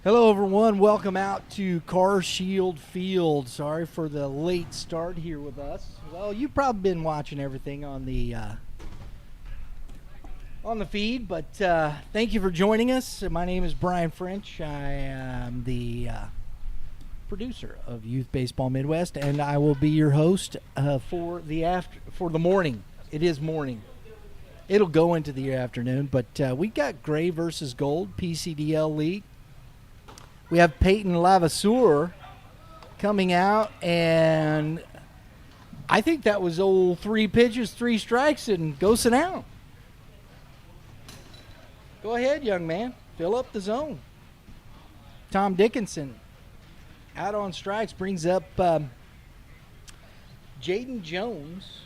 Hello, everyone. Welcome out to CarShield Field. Sorry for the late start here with us. Well, you've probably been watching everything on the feed, but thank you for joining us. My name is Brian French. I am the producer of Youth Baseball Midwest, and I will be your host for the morning. It is morning. It'll go into the afternoon, but we got gray versus gold PCDL League. We have Peyton Levasseur coming out, and I think that was old 3 pitches, 3 strikes, and go sit down. Go ahead, young man. Fill up the zone. Tom Dickinson out on strikes brings up Jaden Jones.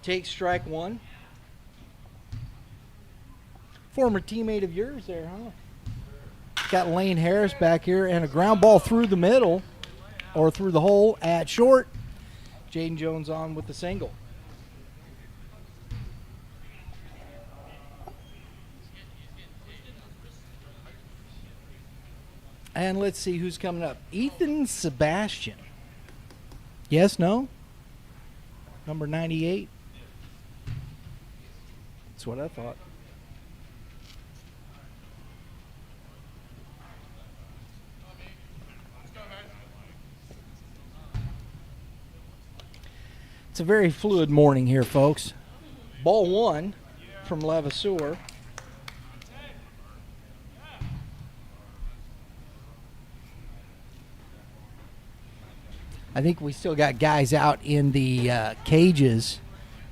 Takes strike 1. Former teammate of yours there, huh? Got Lane Harris back here, and a ground ball through the middle, or through the hole at short. Jaden Jones on with the single. And let's see who's coming up. Ethan Sebastian. Yes, no? Number 98. That's what I thought. It's a very fluid morning here, folks. Ball 1 from Levasseur. I think we still got guys out in the cages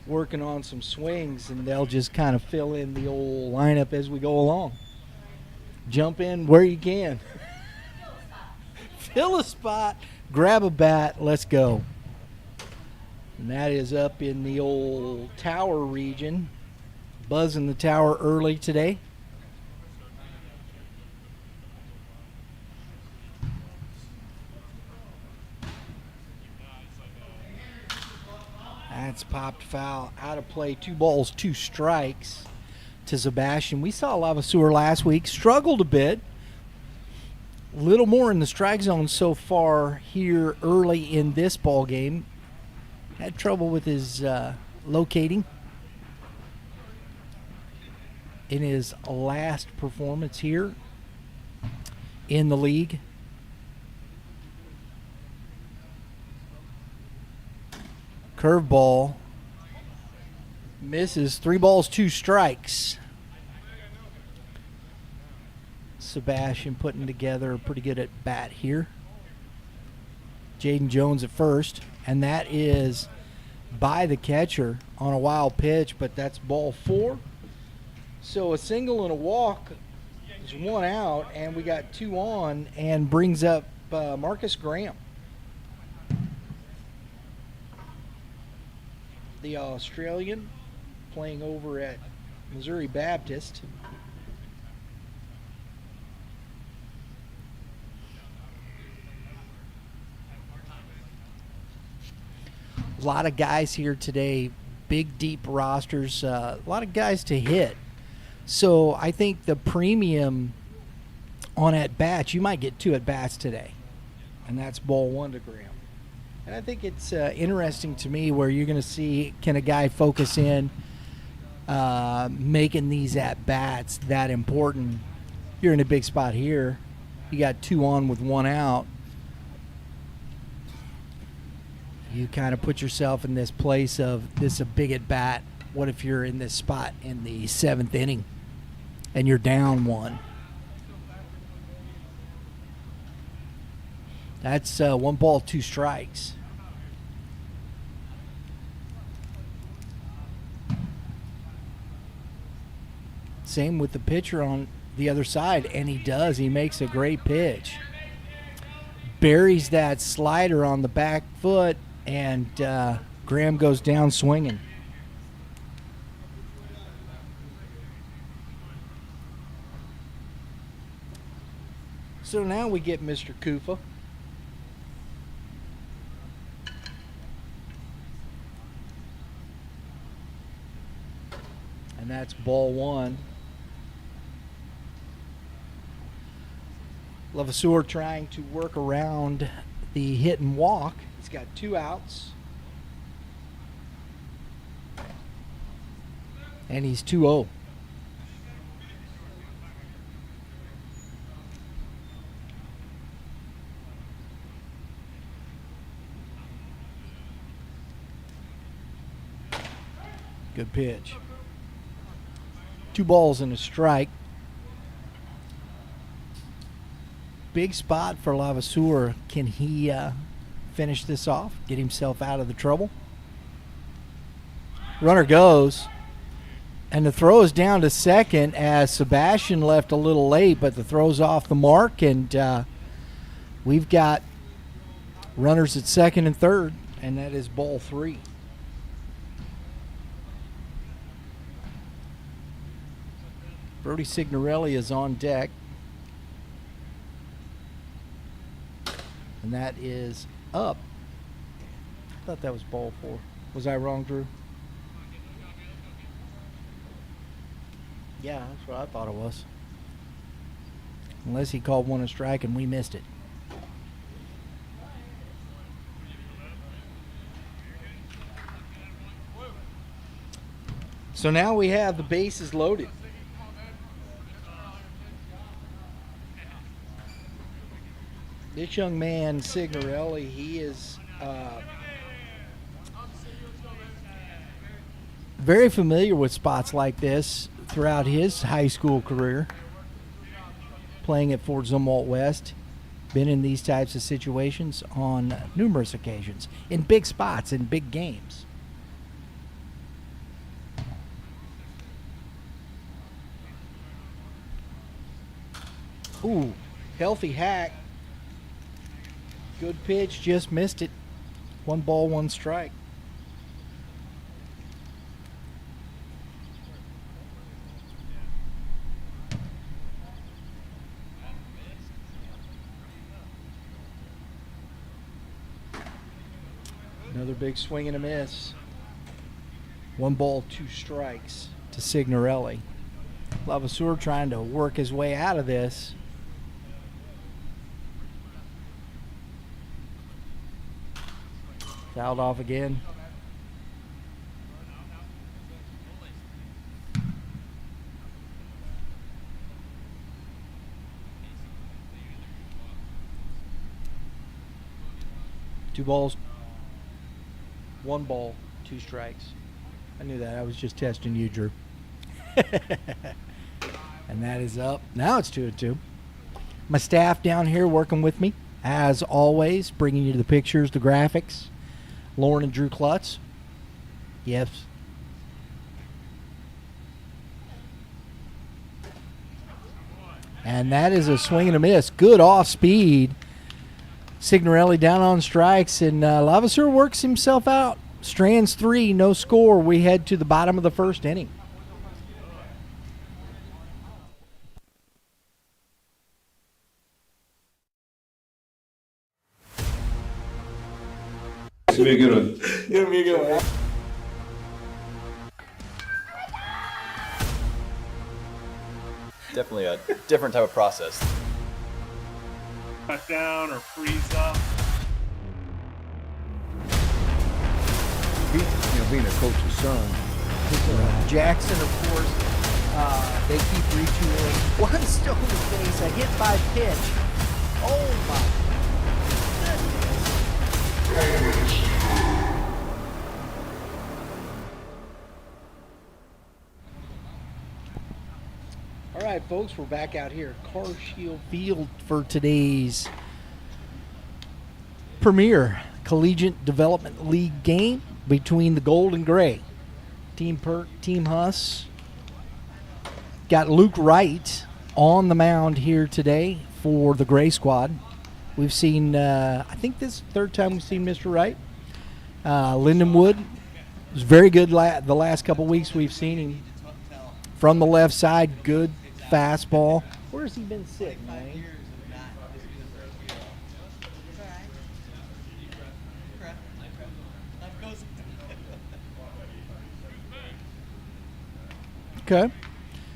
working on some swings, and they'll just kind of fill in the old lineup as we go along. Jump in where you can. Fill a spot, grab a bat, let's go. And that is up in the old tower region. Buzzing the tower early today. That's popped foul, out of play, 2 balls, 2 strikes to Sebastian. We saw Levasseur last week, struggled a bit. A little more in the strike zone so far here early in this ball game. Had trouble with his locating in his last performance here in the league. Curveball misses. 3 balls, 2 strikes. Sebastian putting together a pretty good at bat here. Jaden Jones at first, and that is by the catcher on a wild pitch, but that's ball 4. So a single and a walk is 1 out, and we got 2 on, and brings up Marcus Graham, the Australian, playing over at Missouri Baptist. A lot of guys here today, big, deep rosters, a lot of guys to hit. So I think the premium on at-bats, you might get 2 at-bats today, and that's ball 1 to Graham. And I think it's interesting to me where you're going to see, can a guy focus in making these at-bats that important? You're in a big spot here. You got 2 on with 1 out. You kind of put yourself in this place of this a big at-bat. What if you're in this spot in the 7th inning and you're down 1? That's 1 ball, 2 strikes. Same with the pitcher on the other side, and he does. He makes a great pitch. Buries that slider on the back foot, and Graham goes down swinging. So now we get Mr. Kufa. And that's ball one. Levasseur trying to work around the hit and walk. He's got 2 outs. And he's 2-0. Good pitch. 2 balls and a strike. Big spot for Levasseur. Can he finish this off? Get himself out of the trouble? Runner goes. And the throw is down to second as Sebastian left a little late, but the throw's off the mark. And we've got runners at second and third, and that is ball 3. Brody Signorelli is on deck. And that is up. I thought that was ball 4. Was I wrong, Drew? Yeah, that's what I thought it was. Unless he called one a strike and we missed it. So now we have the bases loaded. This young man, Signorelli, he is very familiar with spots like this throughout his high school career, playing at Fort Zumwalt West. Been in these types of situations on numerous occasions, in big spots, in big games. Ooh, healthy hack. Good pitch, just missed it. 1 ball, 1 strike. Another big swing and a miss. 1 ball, 2 strikes to Signorelli. Levasseur trying to work his way out of this. Fouled off again. Two balls, 1 ball, 2 strikes. I knew that. I was just testing you, Drew. And that is up. Now it's 2-2. My staff down here working with me, as always, bringing you the pictures, the graphics. Lauren and Drew Klutz. Yes. And that is a swing and a miss. Good off speed. Signorelli down on strikes, and Levasseur works himself out. Strands 3, no score. We head to the bottom of the first inning. It's gonna be a good one. It's gonna be a good one. Definitely a different type of process. Cut down or freeze up. Being a coach's son. Jackson, of course, they keep retooling. 1 stolen base, a hit by pitch. Oh my goodness. All right, folks, we're back out here at CarShield Field for today's Premier Collegiate Development League game between the Gold and Gray. Team Perk, Team Huss. Got Luke Wright on the mound here today for the Gray squad. We've seen, I think this is the 3rd time we've seen Mr. Wright. Lindenwood was very good the last couple weeks we've seen him. From the left side, good fastball. Where's he been sitting, man? Okay.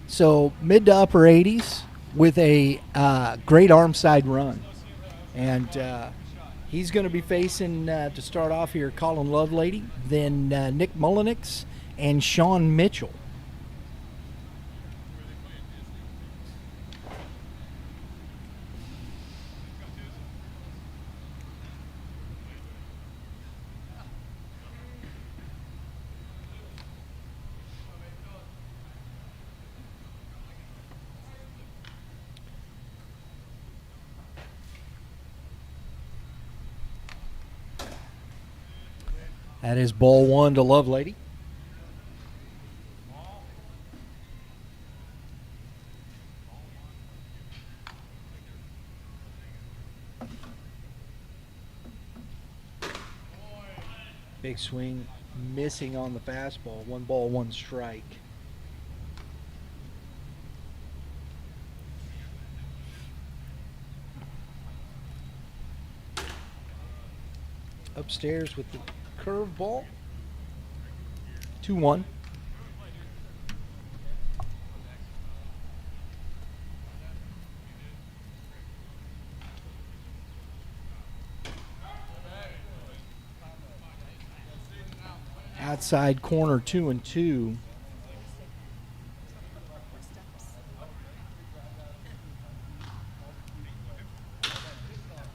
So mid to upper 80s with a great arm side run. And he's going to be facing, to start off here, Colin Lovelady, then Nick Mullenix, and Sean Mitchell. That is ball one to Lovelady. Big swing, missing on the fastball. 1 ball, 1 strike. Upstairs with the curveball. 2-1. Outside corner, 2-2.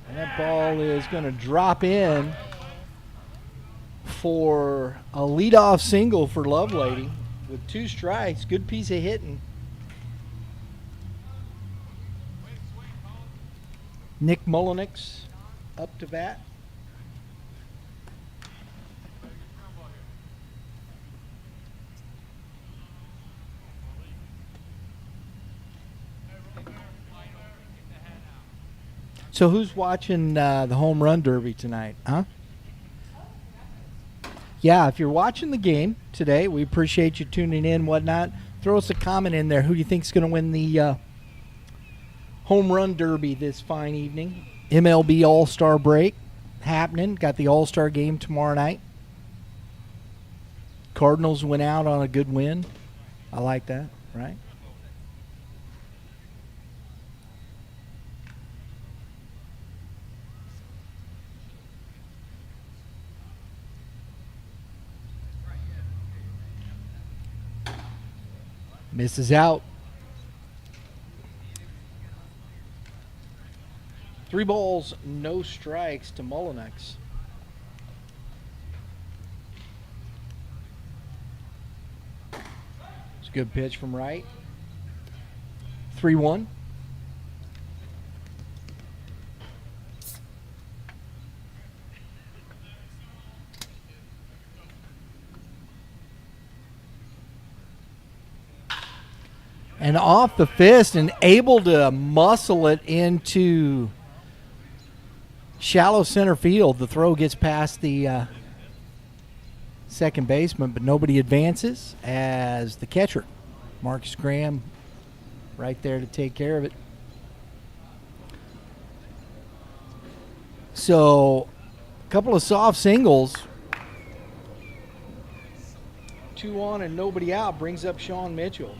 And that ball is going to drop in for a leadoff single for Lovelady with 2 strikes. Good piece of hitting. Nick Mullenix up to bat. So who's watching the home run derby tonight, huh? Yeah, if you're watching the game today, we appreciate you tuning in, whatnot. Throw us a comment in there. Who do you think is going to win the home run derby this fine evening? MLB All-Star break happening. Got the All-Star game tomorrow night. Cardinals went out on a good win. I like that, right? Misses out. 3 balls, no strikes to Mullenix. It's a good pitch from right. 3-1. And off the fist and able to muscle it into shallow center field. The throw gets past the second baseman, but nobody advances as the catcher, Marcus Graham, right there to take care of it. So a couple of soft singles. 2 on and nobody out brings up Sean Mitchell.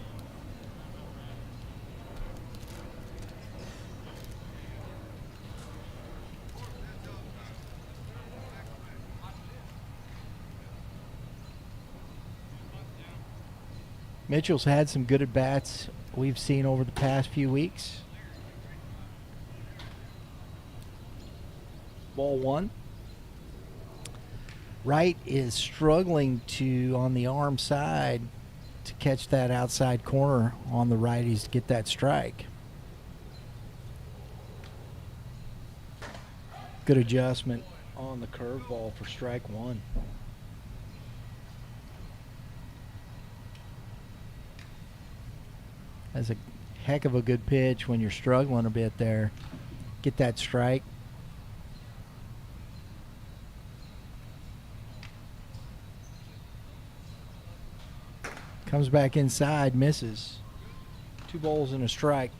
Mitchell's had some good at-bats we've seen over the past few weeks. Ball 1. Wright is struggling to, on the arm side, to catch that outside corner on the righties to get that strike. Good adjustment on the curveball for strike 1. That's a heck of a good pitch when you're struggling a bit there. Get that strike. Comes back inside, misses. 2 balls and a strike.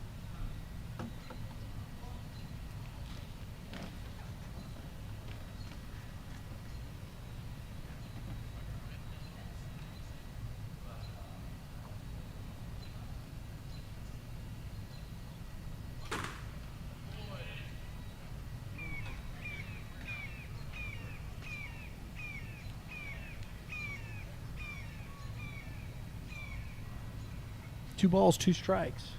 2 balls, 2 strikes.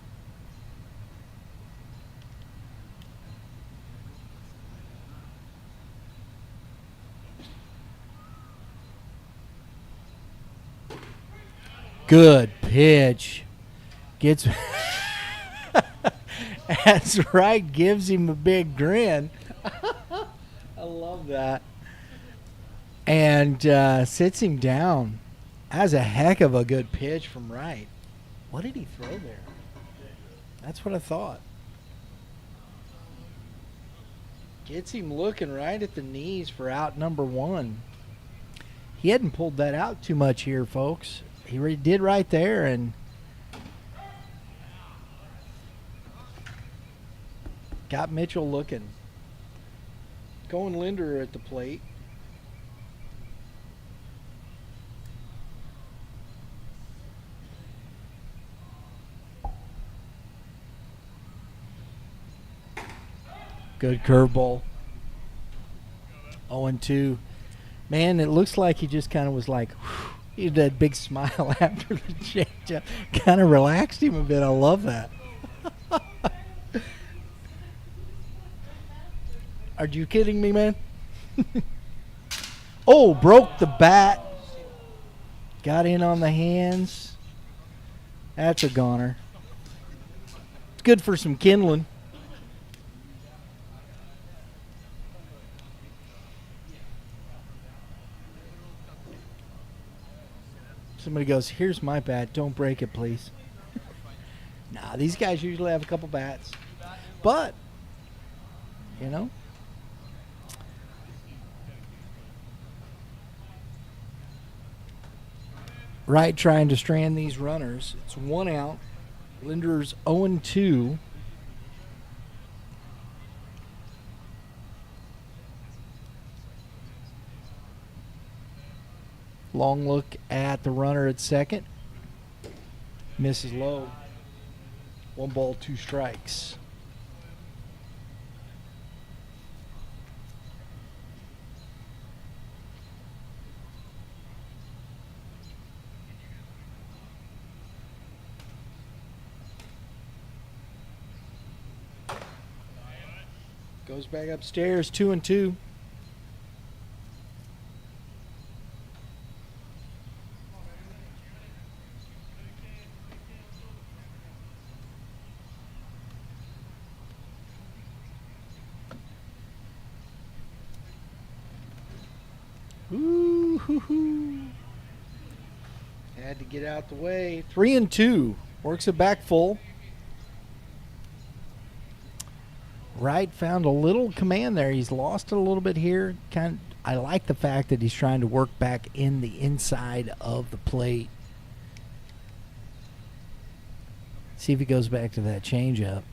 Good pitch. Gets that's right, gives him a big grin. I love that. And sits him down. That's a heck of a good pitch from right. What did he throw there? That's what I thought. Gets him looking right at the knees for out number 1. He hadn't pulled that out too much here, folks. He did right there, and got Mitchell looking. Going Linder at the plate. Good curveball. 0-2. Man, it looks like he just kind of was like, whew, he had that big smile after the changeup. Kind of relaxed him a bit. I love that. Are you kidding me, man? Oh, broke the bat. Got in on the hands. That's a goner. It's good for some kindling. Somebody goes, here's my bat. Don't break it, please. Nah, these guys usually have a couple bats. But, you know. Wright trying to strand these runners. It's 1 out. Linder's 0-2. Long look at the runner at second. Misses low. 1 ball, 2 strikes. Goes back upstairs, 2-2. Ooh, had to get out the way. 3-2. Works it back full. Wright found a little command there. He's lost it a little bit here. I like the fact that he's trying to work back in the inside of the plate. See if he goes back to that changeup.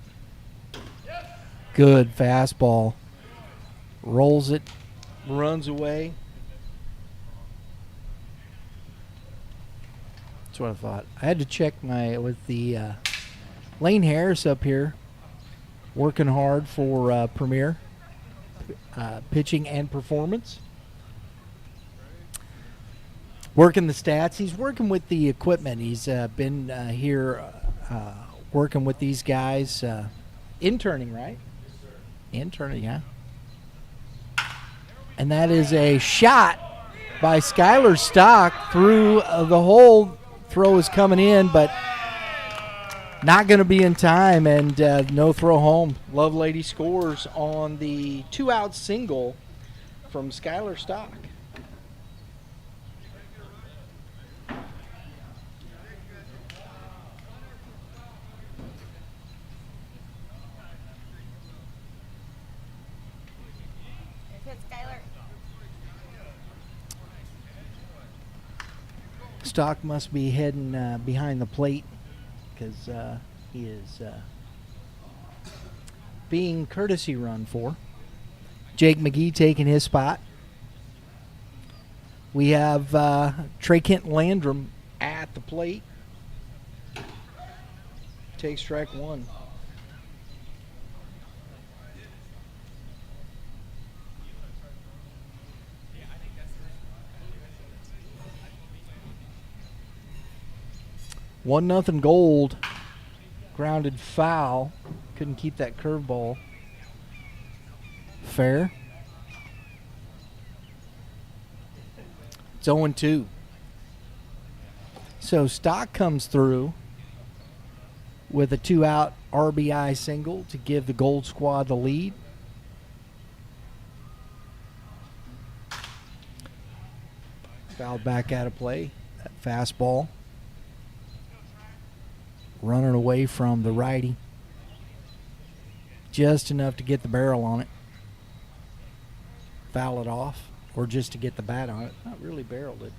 Good fastball. Rolls it, runs away. That's what I thought. I had to check with the Lane Harris up here, working hard for Premier pitching and performance. Working the stats. He's working with the equipment. He's been here working with these guys. Interning, right? Interning, yeah. And that is a shot by Skylar Stock through the hole. Throw is coming in, but not going to be in time, and no throw home. Lovelady scores on the 2-out single from Skylar Stock. Stock must be heading behind the plate because he is being courtesy run for. Jake McGee taking his spot. We have Trey Kent Landrum at the plate. Take strike 1. 1-0 Gold. Grounded foul. Couldn't keep that curveball fair. It's 0-2. So Stock comes through with a 2-out RBI single to give the Gold squad the lead. Fouled back out of play. That fastball. Running away from the righty. Just enough to get the barrel on it. Foul it off. Or just to get the bat on it. Not really barreled it.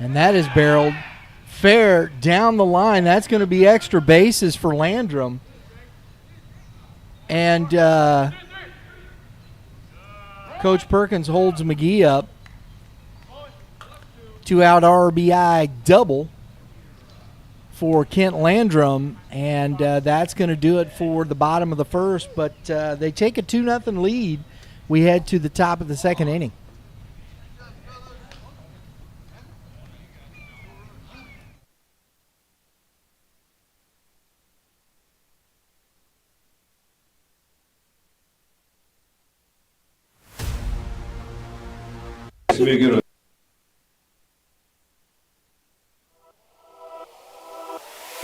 And that is barreled fair down the line. That's going to be extra bases for Landrum. And Coach Perkins holds McGee up. 2-out RBI double for Kent Landrum, and that's going to do it for the bottom of the first. But they take a 2-0 lead. We head to the top of the second inning. We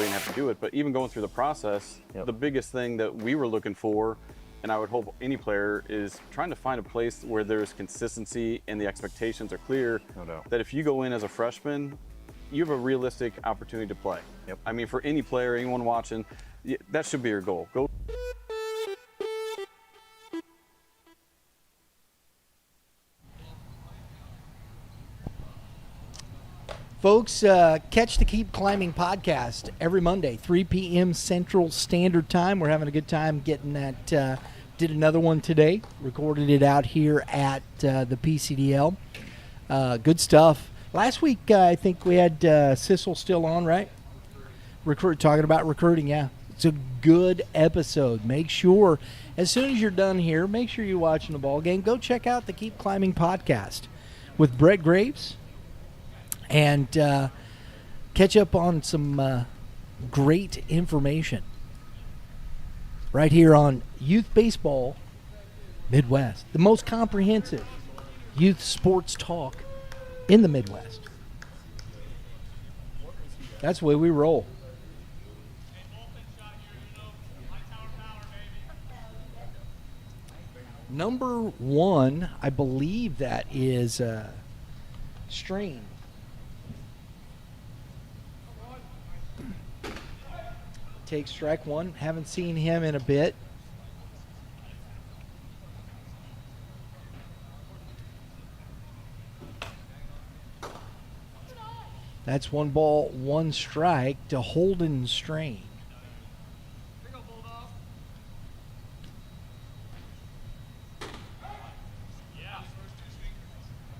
didn't have to do it, but even going through the process, the biggest thing that we were looking for, and I would hope any player, is trying to find a place where there's consistency and the expectations are clear. No doubt. That if you go in as a freshman, you have a realistic opportunity to play. I mean, for any player, anyone watching, that should be your goal. Go. Folks, catch the Keep Climbing podcast every Monday, 3 p.m. Central Standard Time. We're having a good time getting that. Did another one today. Recorded it out here at the PCDL. Good stuff. Last week, I think we had Sissel still on, right? Talking about recruiting, yeah. It's a good episode. Make sure, as soon as you're done here, make sure you're watching the ball game. Go check out the Keep Climbing podcast with Brett Graves. And catch up on some great information right here on Youth Baseball Midwest, the most comprehensive youth sports talk in the Midwest. That's the way we roll. Number 1, I believe that is Strain. Takes strike 1. Haven't seen him in a bit. That's 1 ball, 1 strike to Holden Strain.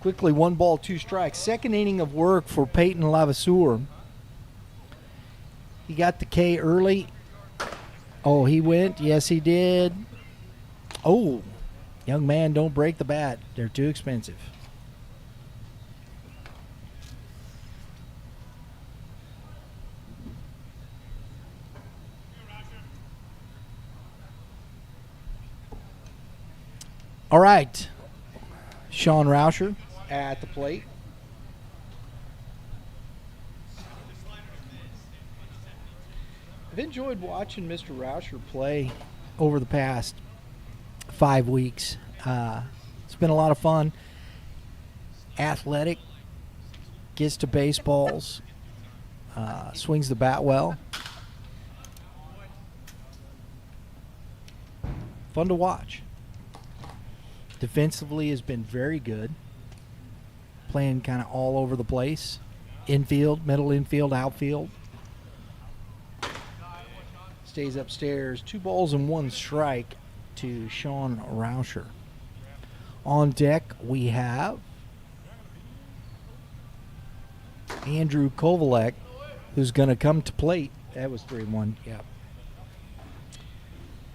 Quickly, 1 ball, 2 strikes. Second inning of work for Peyton Lavaseur. He got the K early. Oh, he went. Yes, he did. Oh, young man, don't break the bat. They're too expensive. All right. Sean Rauscher at the plate. I've enjoyed watching Mr. Rauscher play over the past 5 weeks. It's been a lot of fun. Athletic, gets to baseballs, swings the bat well. Fun to watch. Defensively has been very good. Playing kind of all over the place. Infield, middle infield, outfield. Stays upstairs. 2 balls and 1 strike to Sean Rauscher. On deck, we have Andrew Kovalek, who's going to come to plate. That was 3-1, yeah.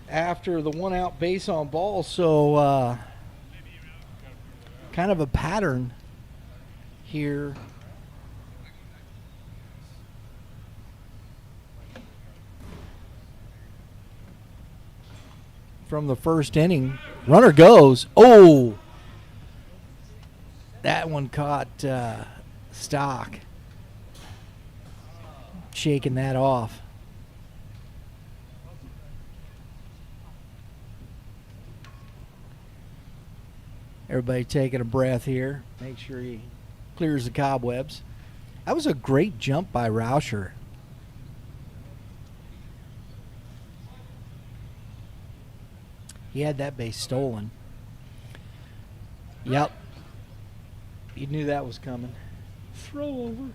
After the 1-out base on ball, so kind of a pattern here from the first inning. Runner goes. Oh! That one caught Stock. Shaking that off. Everybody taking a breath here. Make sure he clears the cobwebs. That was a great jump by Rauscher. He had that base stolen. Yep. You knew that was coming. Throw over.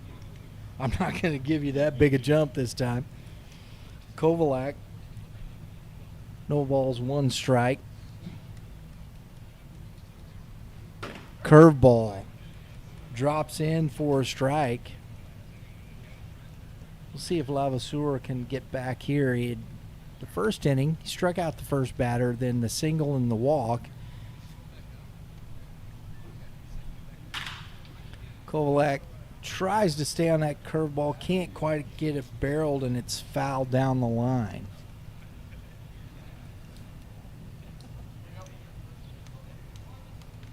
I'm not going to give you that big a jump this time. Kovalak. No balls, 1 strike. Curveball. Drops in for a strike. We'll see if Levasseur can get back here. The first inning, he struck out the first batter, then the single and the walk. Kovalak tries to stay on that curveball, can't quite get it barreled, and it's fouled down the line.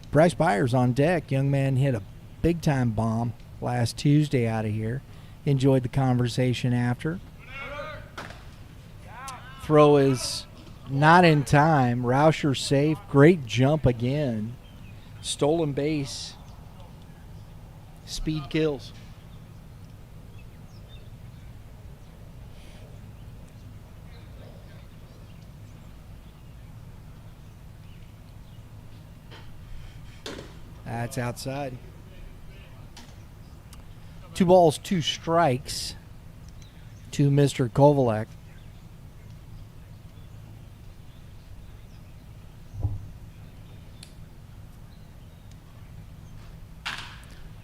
Bryce Byers on deck. Young man hit a big-time bomb last Tuesday out of here. Enjoyed the conversation after. Throw is not in time. Rauscher safe. Great jump again. Stolen base. Speed kills. That's outside. 2 balls, 2 strikes to Mr. Kovalak.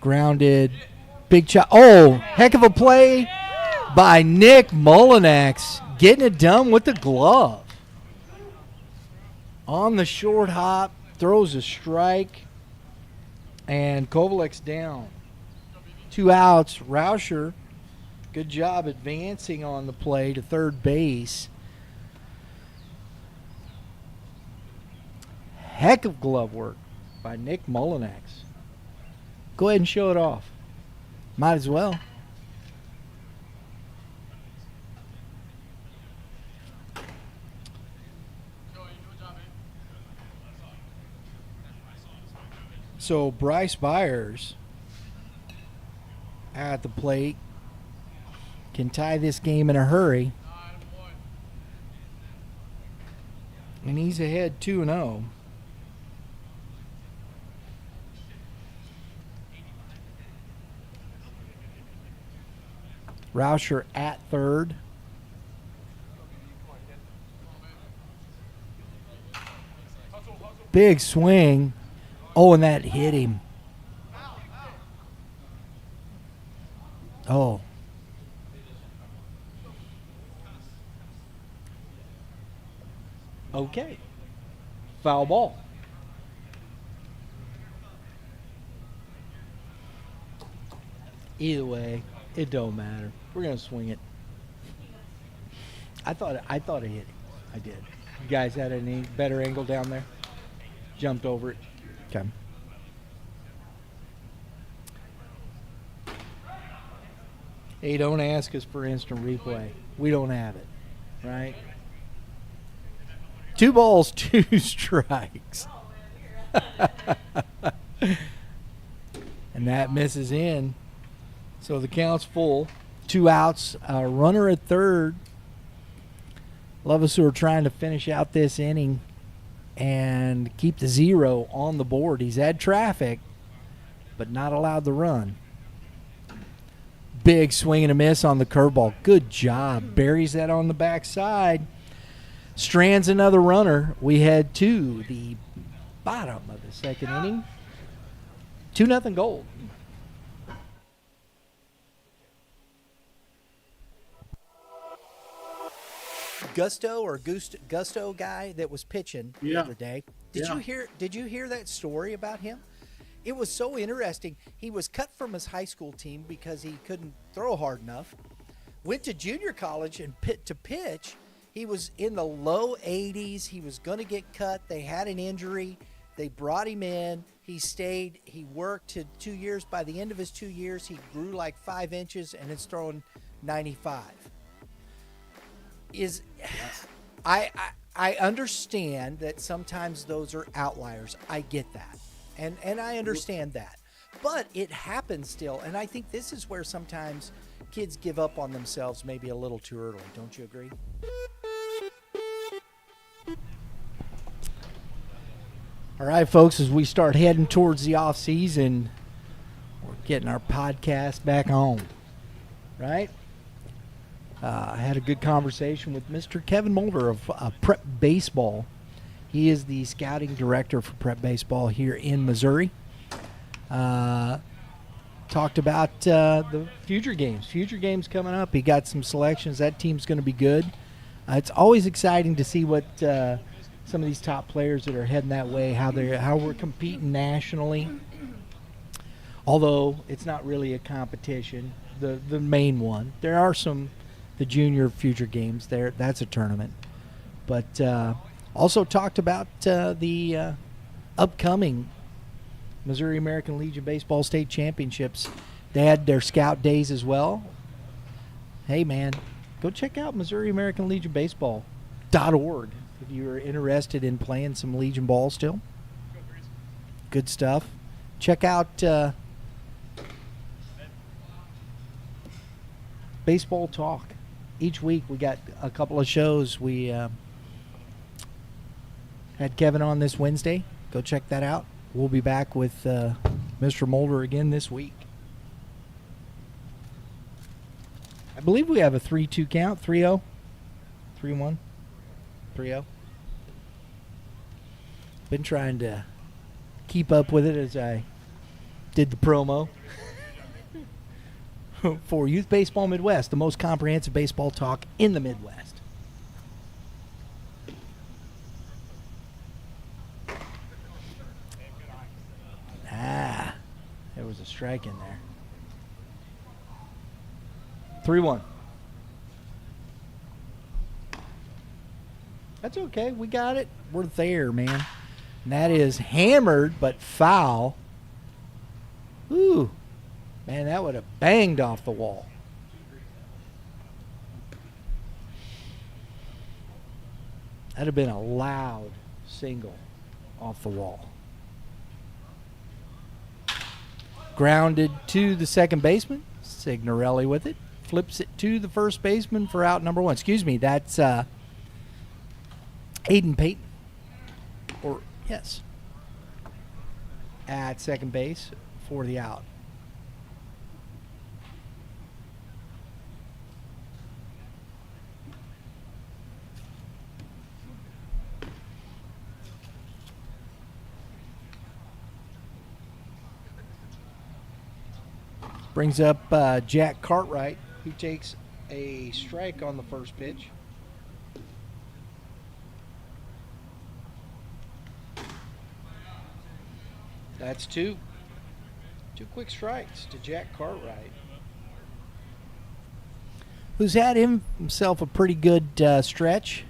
Grounded. Big shot. Oh, heck of a play by Nick Mullinax. Getting it done with the glove. On the short hop. Throws a strike. And Kovalak's down. 2 outs. Rauscher, good job advancing on the play to third base. Heck of glove work by Nick Mullinax. Go ahead and show it off. Might as well. So Bryce Byers at the plate can tie this game in a hurry. And he's ahead 2-0. Rauscher at third. Big swing. Oh, and that hit him. Oh. Okay. Foul ball. Either way, it don't matter. We're gonna swing it. I thought it hit him. I did. You guys had any better angle down there? Jumped over it. Okay. Hey, don't ask us for instant replay. We don't have it, right? 2 balls, 2 strikes. And that misses in. So the count's full. 2 outs, a runner at third. Levasseur trying to finish out this inning and keep the 0 on the board. He's had traffic, but not allowed to run. Big swing and a miss on the curveball. Good job. Buries that on the backside. Strands another runner. We head to the bottom of the second inning. 2-0 Gold. Gusto guy that was pitching the other day. Did you hear that story about him? It was so interesting. He was cut from his high school team because he couldn't throw hard enough. Went to junior college and to pitch, He was in the low 80s. He was going to get cut. They had an injury. They brought him in. He stayed. He worked to 2 years. By the end of his 2 years, he grew like 5 inches and is throwing 95. I understand that sometimes those are outliers. I get that. And I understand that. But it happens still. And I think this is where sometimes kids give up on themselves maybe a little too early. Don't you agree? All right, folks, as we start heading towards the off season, we're getting our podcast back on, right? I had a good conversation with Mr. Kevin Mulder of Prep Baseball. He is the scouting director for Prep Baseball here in Missouri. Talked about the future games coming up. He got some selections. That team's going to be good. It's always exciting to see what some of these top players that are heading that way, how we're competing nationally. Although it's not really a competition, the main one. There are the junior future games there. That's a tournament. But also talked about the upcoming Missouri American Legion Baseball State Championships. They had their scout days as well. Hey, man, go check out Missouri American Legion Baseball.org if you're interested in playing some Legion ball still. Good stuff. Check out Baseball Talk. Each week we got a couple of shows. We had Kevin on this Wednesday. Go check that out. We'll be back with Mr. Mulder again this week. I believe we have a 3-2 count. 3-0? 3-1? 3-0? Been trying to keep up with it as I did the promo for Youth Baseball Midwest, the most comprehensive baseball talk in the Midwest. There was a strike in there. 3-1. That's okay. We got it. We're there, man. And that is hammered but foul. Ooh. Man, that would have banged off the wall. That'd have been a loud single off the wall. Grounded to the second baseman. Signorelli with it. Flips it to the first baseman for out number 1. Excuse me, that's Aiden Payton. Or, yes. At second base for the out. Brings up Jack Cartwright, who takes a strike on the first pitch. That's 2. 2 quick strikes to Jack Cartwright, who's had himself a pretty good stretch.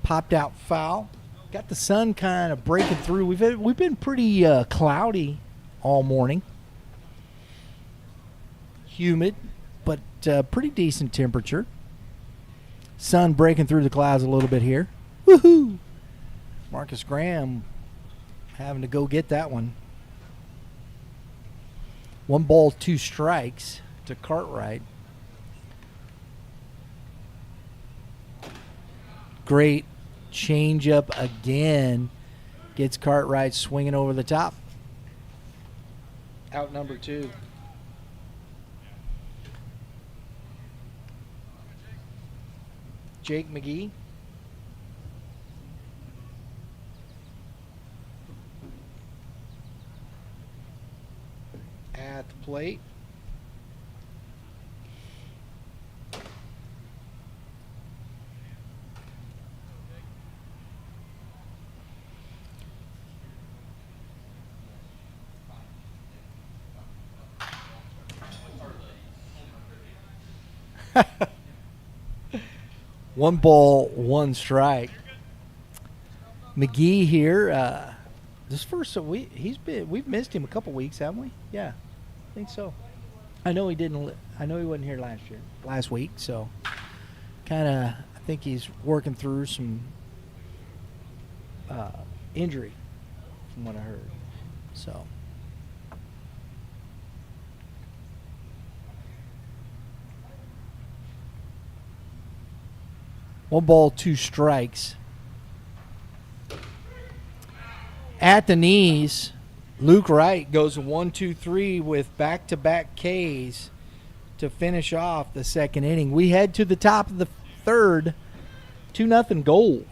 Popped out foul. Got the sun kind of breaking through. We've been pretty cloudy all morning. Humid, but pretty decent temperature. Sun breaking through the clouds a little bit here. Woohoo! Marcus Graham having to go get that one. 1 ball, 2 strikes to Cartwright. Great changeup again. Gets Cartwright swinging over the top. Out number 2. Jake McGee. At the plate. 1 ball, 1 strike. McGee here. We've missed him a couple weeks, haven't we? Yeah, I think so. I know he wasn't here last week. So I think he's working through some injury, from what I heard. So. One ball, 2 strikes. At the knees, Luke Wright goes 1-2-3 with back-to-back Ks to finish off the second inning. We head to the top of the third, 2-0 Gold.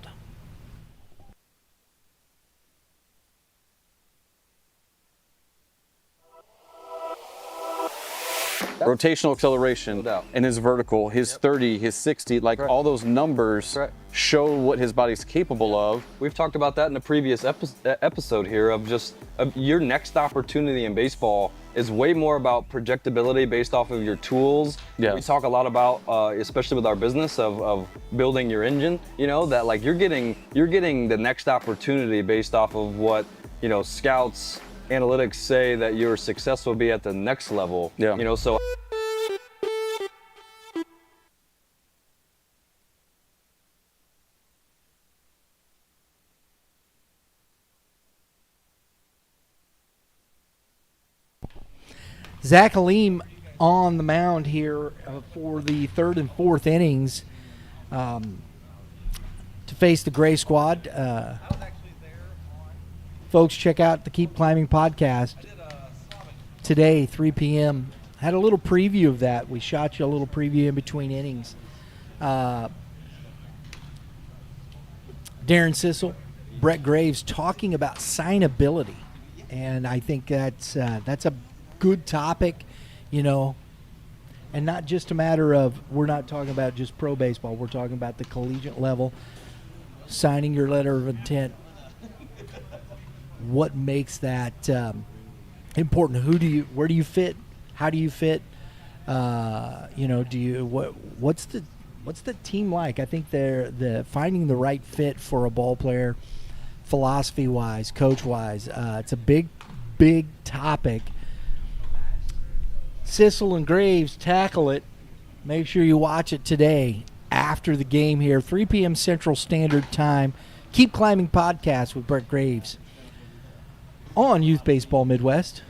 Rotational acceleration and his vertical, his 30, his 60, like all those numbers show what his body's capable of. We've talked about that in the previous episode here of just your next opportunity in baseball is way more about projectability based off of your tools. Yeah. We talk a lot about, especially with our business of building your engine, that like you're getting the next opportunity based off of what, scouts, analytics say that your success will be at the next level. Yeah. So. Zach Aleem on the mound here for the third and fourth innings to face the Gray Squad. Folks, check out the Keep Climbing podcast today, 3 p.m. Had a little preview of that. We shot you a little preview in between innings. Darren Sissel, Brett Graves talking about signability, and I think that's a good topic, and not just a matter of, we're not talking about just pro baseball. We're talking about the collegiate level, signing your letter of intent. What makes that important? Where do you fit? How do you fit? What's the team like? I think they're finding the right fit for a ball player, philosophy wise, coach wise. It's a big topic. Sissel and Graves tackle it. Make sure you watch it today after the game here, 3 p.m. Central Standard Time. Keep Climbing podcast with Brett Graves on Youth Baseball Midwest,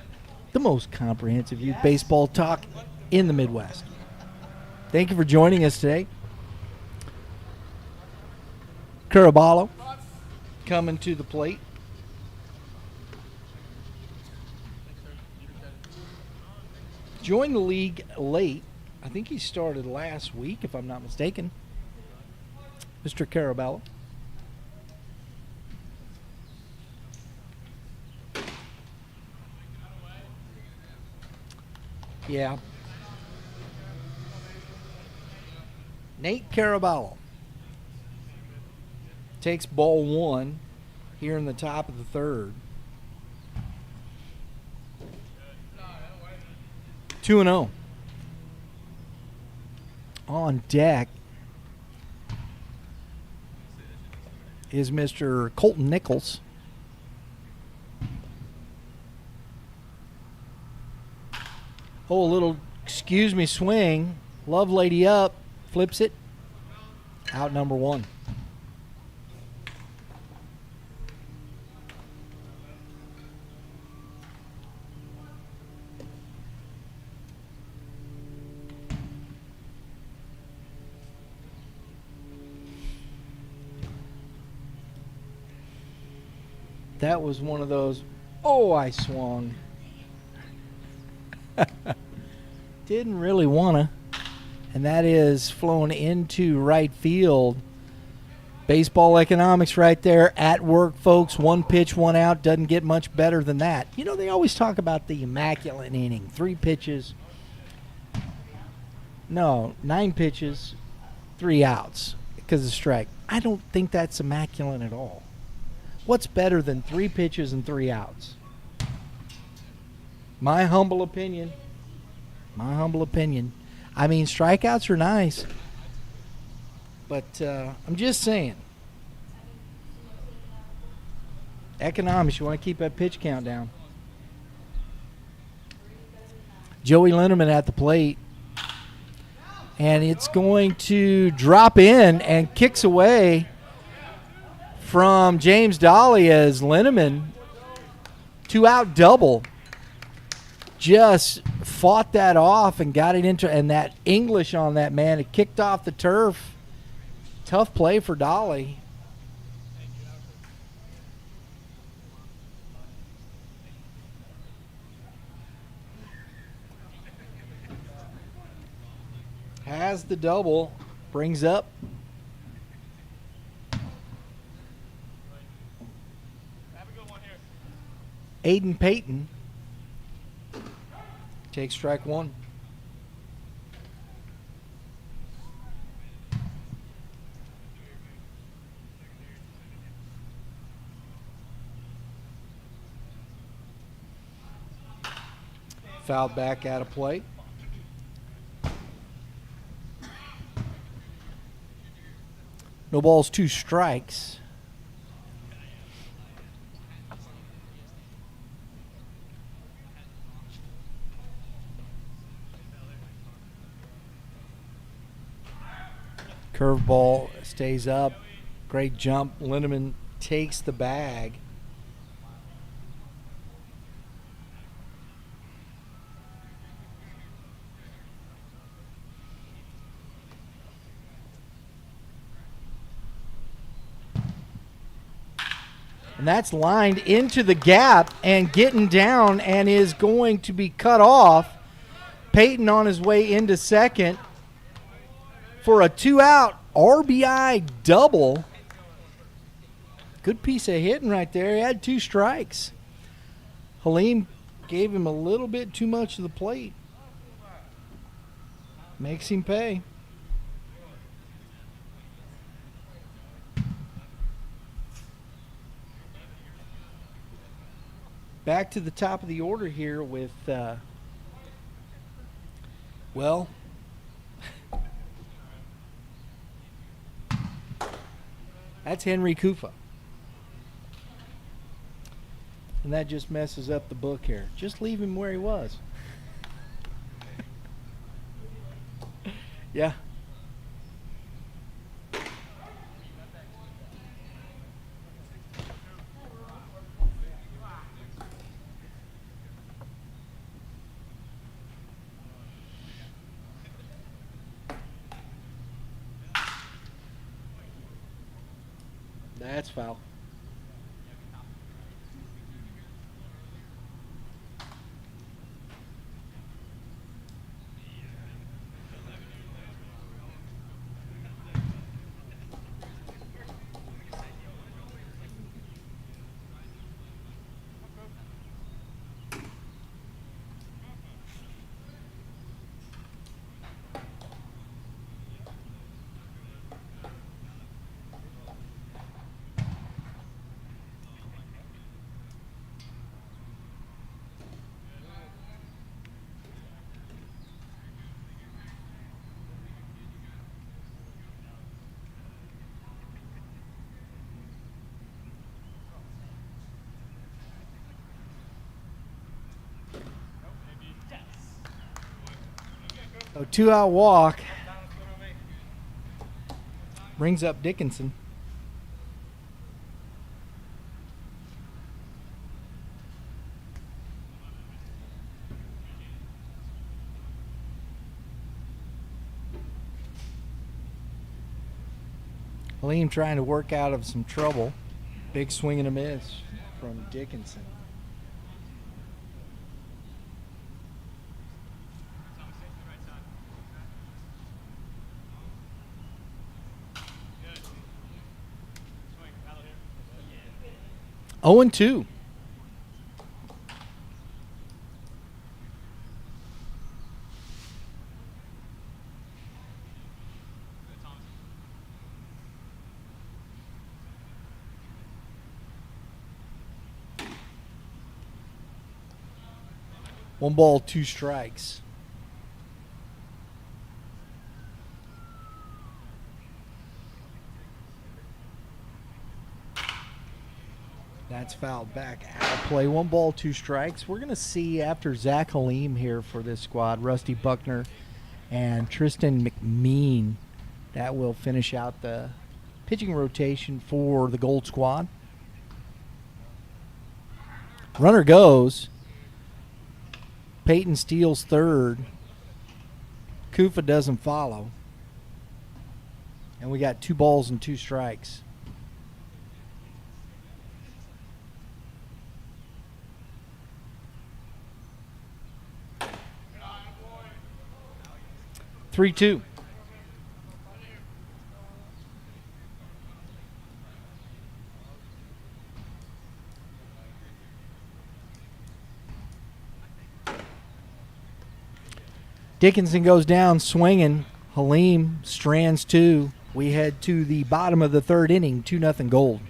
the most comprehensive youth baseball talk in the Midwest. Thank you for joining us today. Caraballo coming to the plate. Joined the league late. I think he started last week, if I'm not mistaken. Mr. Caraballo. Yeah. Nate Caraballo takes ball 1 here in the top of the third. 2-0. On deck is Mr. Colton Nichols. Oh, a little excuse me swing. Love lady up. Flips it. Out number 1. That was one of those, I swung. Didn't really want to. And that is flown into right field. Baseball economics right there at work, folks. 1 pitch, 1 out. Doesn't get much better than that. They always talk about the immaculate inning. 3 pitches. No, 9 pitches, 3 outs because of strike. I don't think that's immaculate at all. What's better than 3 pitches and 3 outs? My humble opinion. I mean, strikeouts are nice, But I'm just saying. Economics, you want to keep that pitch count down. Joey Linneman at the plate. And it's going to drop in and kicks away from James Dolly as Linneman, 2-out double, just fought that off and got it into, and that English on that, man, it kicked off the turf. Tough play for Dolly. Has the double, brings up Aiden Payton. Takes strike one. Fouled back out of play. No balls, 2 strikes. Curveball stays up. Great jump. Linneman takes the bag. And that's lined into the gap and getting down and is going to be cut off. Peyton on his way into second for a 2-out RBI double. Good piece of hitting right there. He had 2 strikes. Halim gave him a little bit too much of the plate. Makes him pay. Back to the top of the order here with, well, that's Henry Kufa. And that just messes up the book here. Just leave him where he was. Yeah. That's foul. A 2-out walk brings up Dickinson. Halim trying to work out of some trouble. Big swing and a miss from Dickinson. Oh, and 2. One ball, 2 strikes. That's fouled back out of play. 1 ball, 2 strikes. We're going to see after Zach Halim here for this squad, Rusty Buckner and Tristan McMean. That will finish out the pitching rotation for the Gold Squad. Runner goes. Peyton steals third. Kufa doesn't follow. And we got 2 balls and 2 strikes. Three-two. Dickinson goes down swinging. Halim strands 2. We head to the bottom of the 3rd inning, 2-0 Gold.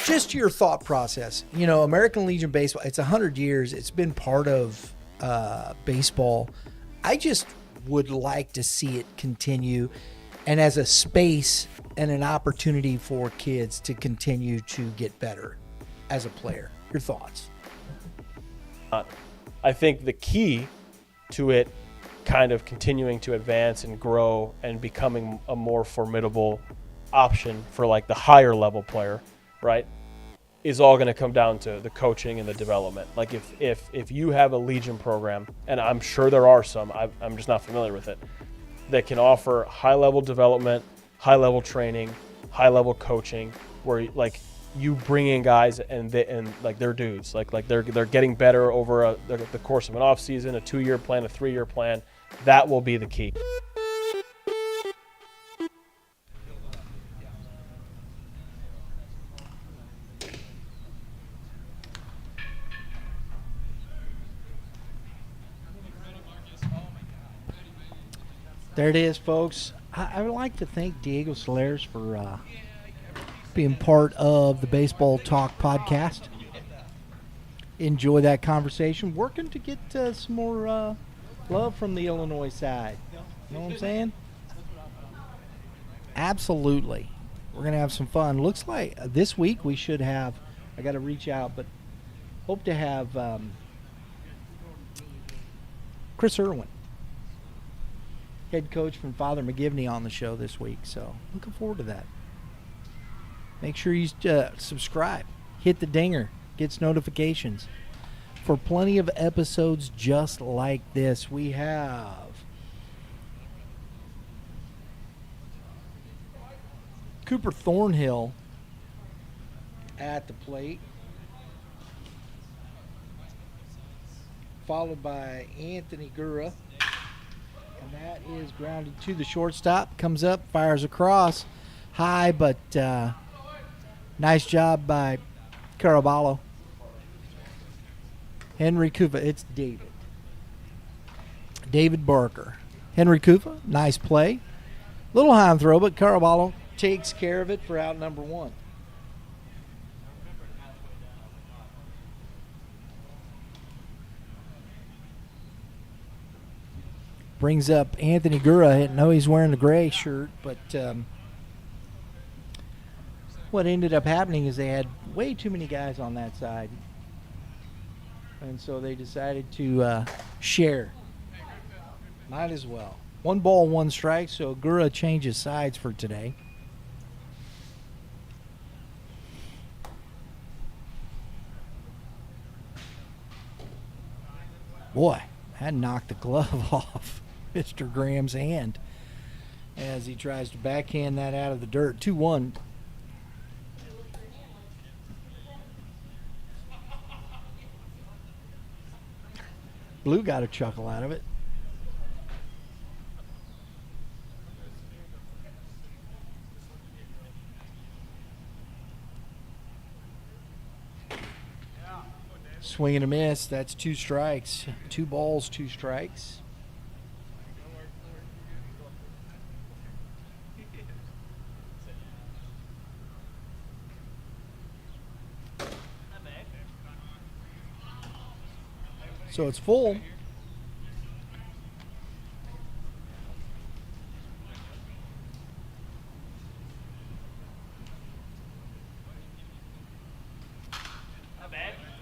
Just your thought process. You know, American Legion Baseball, it's 100 years. It's been part of baseball. I just would like to see it continue, and as a space and an opportunity for kids to continue to get better as a player. Your thoughts? I think the key to it kind of continuing to advance and grow and becoming a more formidable option for like the higher level player, right, is all going to come down to the coaching and the development. Like if you have a Legion program, and I'm sure there are some, I'm just not familiar with it, that can offer high-level development, high-level training, high-level coaching, where like you bring in guys and like they're dudes, like they're getting better over the course of an off season, a 2-year plan, a 3-year plan. That will be the key. There it is, folks. I would like to thank Diego Solares for being part of the Baseball Talk podcast. Enjoy that conversation. Working to get some more love from the Illinois side. You know what I'm saying? Absolutely. We're going to have some fun. Looks like this week we should have, I got to reach out, but hope to have Chris Irwin, head coach from Father McGivney, on the show this week. So looking forward to that. Make sure you subscribe, hit the dinger, gets notifications for plenty of episodes just like this. We have Cooper Thornhill at the plate, followed by Anthony Gura. And that is grounded to the shortstop. Comes up, fires across. High, but nice job by Caraballo. Henry Kufa. It's David. David Barker. Henry Kufa, nice play. Little high and throw, but Caraballo takes care of it for out number 1. Brings up Anthony Gura. I didn't know he's wearing the gray shirt, but what ended up happening is they had way too many guys on that side. And so they decided to share. Might as well. 1 ball, 1 strike, so Gura changes sides for today. Boy, that knocked the glove off Mr. Graham's hand as he tries to backhand that out of the dirt. 2-1. Blue got a chuckle out of it. Swing and a miss. That's 2 strikes. 2 balls, 2 strikes. So it's full.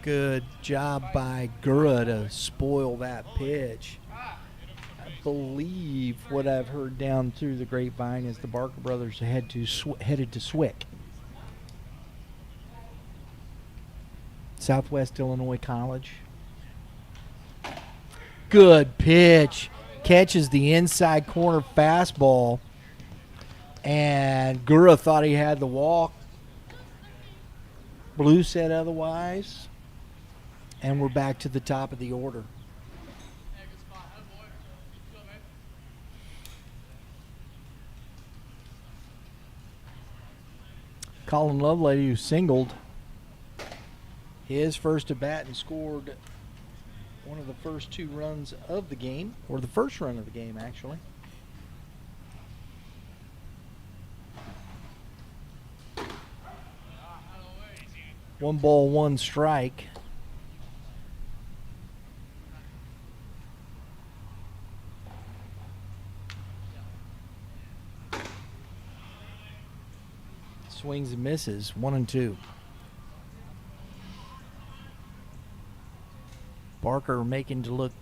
Good job by Gura to spoil that pitch. I believe what I've heard down through the grapevine is the Barker brothers headed to Swick. Southwest Illinois College. Good pitch. Catches the inside corner fastball. And Gura thought he had the walk. Blue said otherwise. And we're back to the top of the order. Colin Lovelady, who singled his first at bat and scored one of the first 2 runs of the game, or the first run of the game, actually. One ball, one strike. Swings and misses, 1-2. Barker making to look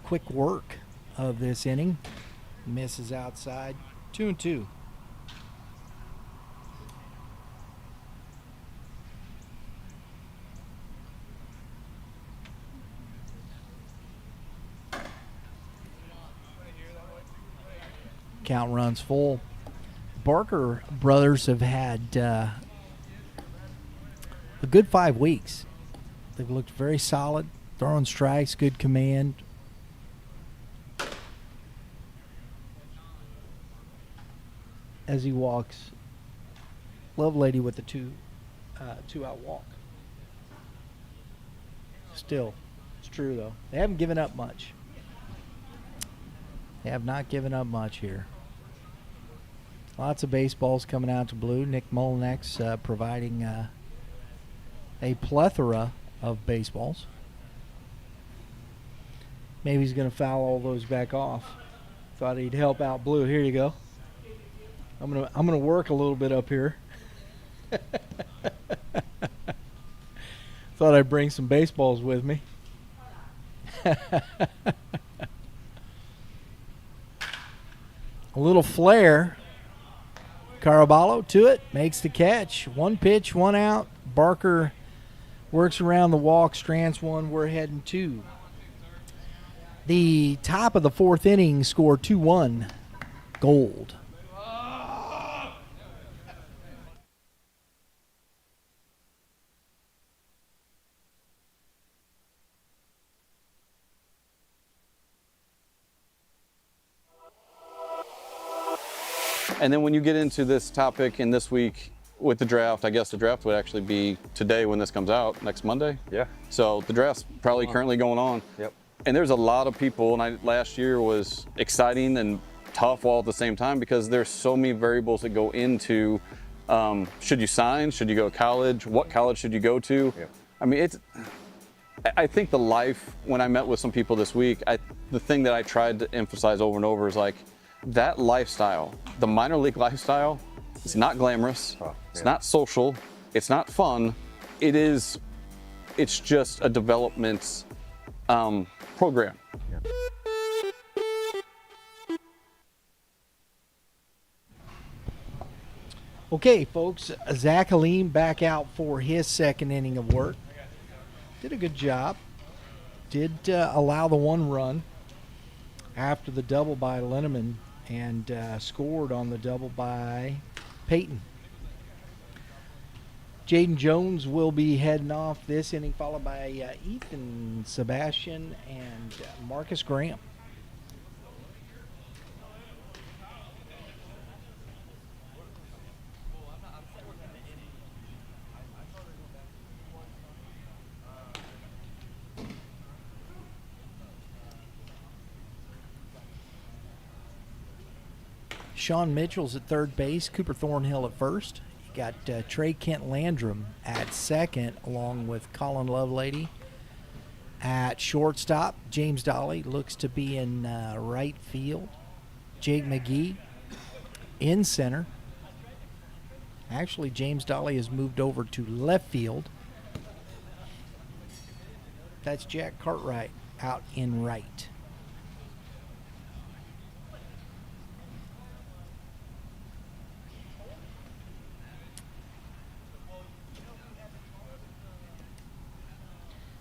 quick work of this inning. Misses outside, 2-2. Count runs full. Barker brothers have had a good 5 weeks. They've looked very solid, throwing strikes, good command. As he walks, Lovelady with the two-out walk. Still, it's true though. They haven't given up much. They have not given up much here. Lots of baseballs coming out to Blue. Nick Molinex providing a plethora of baseballs. Maybe he's going to foul all those back off. Thought he'd help out Blue. Here you go. I'm gonna work a little bit up here. Thought I'd bring some baseballs with me. A little flare. Caraballo to it, makes the catch. 1 pitch, 1 out. Barker works around the walk, strands 1. We're heading 2. The top of the 4th inning score 2-1. Gold. And then when you get into this topic and this week with the draft, I guess the draft would actually be today when this comes out, next Monday. Yeah. So the draft's probably currently going on. Yep. And there's a lot of people, and last year was exciting and tough all at the same time because there's so many variables that go into should you sign, should you go to college, what college should you go to? Yep. I mean, I think the life, when I met with some people this week, the thing that I tried to emphasize over and over is like, that lifestyle, the minor league lifestyle, it's not glamorous, it's not social, it's not fun. It's just a development program. Yeah. Okay, folks, Zach Halim back out for his 2nd inning of work. Did a good job. Did allow the 1 run after the double by Linneman and scored on the double by Peyton. Jaden Jones will be heading off this inning, followed by Ethan Sebastian and Marcus Graham. Sean Mitchell's at third base, Cooper Thornhill at first. You got Trey Kent Landrum at second, along with Colin Lovelady At shortstop, James Dolly looks to be in right field. Jake McGee in center. Actually, James Dolly has moved over to left field. That's Jack Cartwright out in right.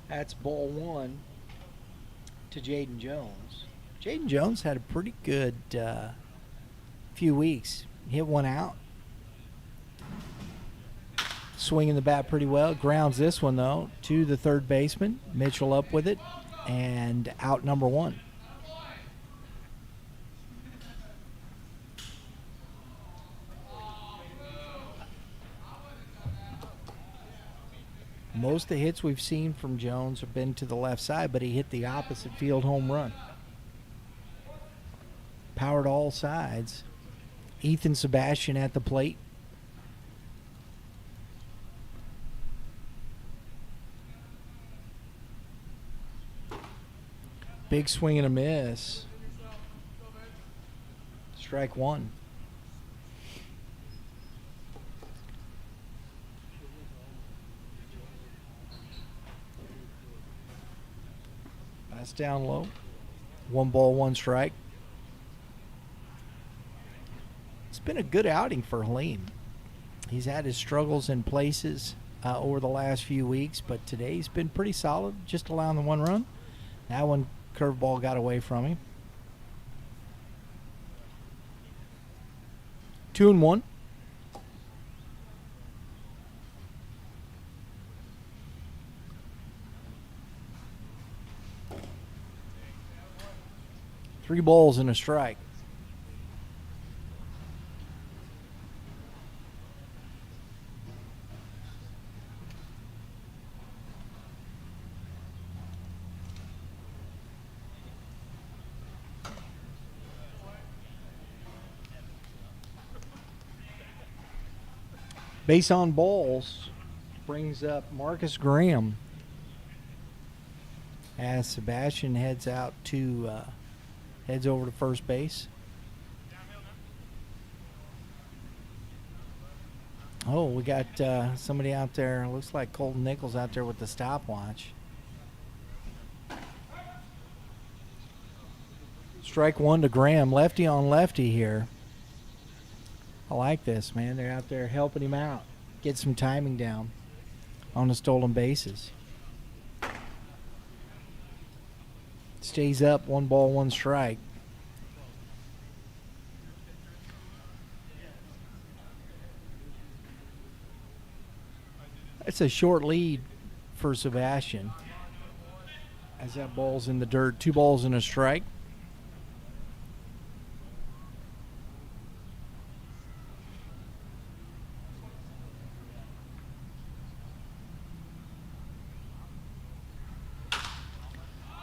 That's ball one to Jaden Jones. Jaden Jones had a pretty good few weeks. Hit one out. Swinging the bat pretty well. Grounds this one, though, to the third baseman. Mitchell up with it, and out number one. Most of the hits we've seen from Jones have been to the left side, but he hit the opposite field home run. Powered all sides. Ethan Sebastian at the plate. Big swing and a miss. Strike one. That's down low. 1 ball, 1 strike. It's been a good outing for Halim. He's had his struggles in places over the last few weeks, but today's been pretty solid, just allowing the 1 run. That one curveball got away from him. 2-1. Three balls and a strike. Base on balls brings up Marcus Graham as Sebastian heads over to first base. Oh, we got somebody out there. Looks like Colton Nichols out there with the stopwatch. Strike one to Graham. Lefty on lefty here. I like this, man. They're out there helping him out. Get some timing down on the stolen bases. Stays up, 1 ball, 1 strike. It's a short lead for Sebastian as that ball's in the dirt. 2 balls and a strike.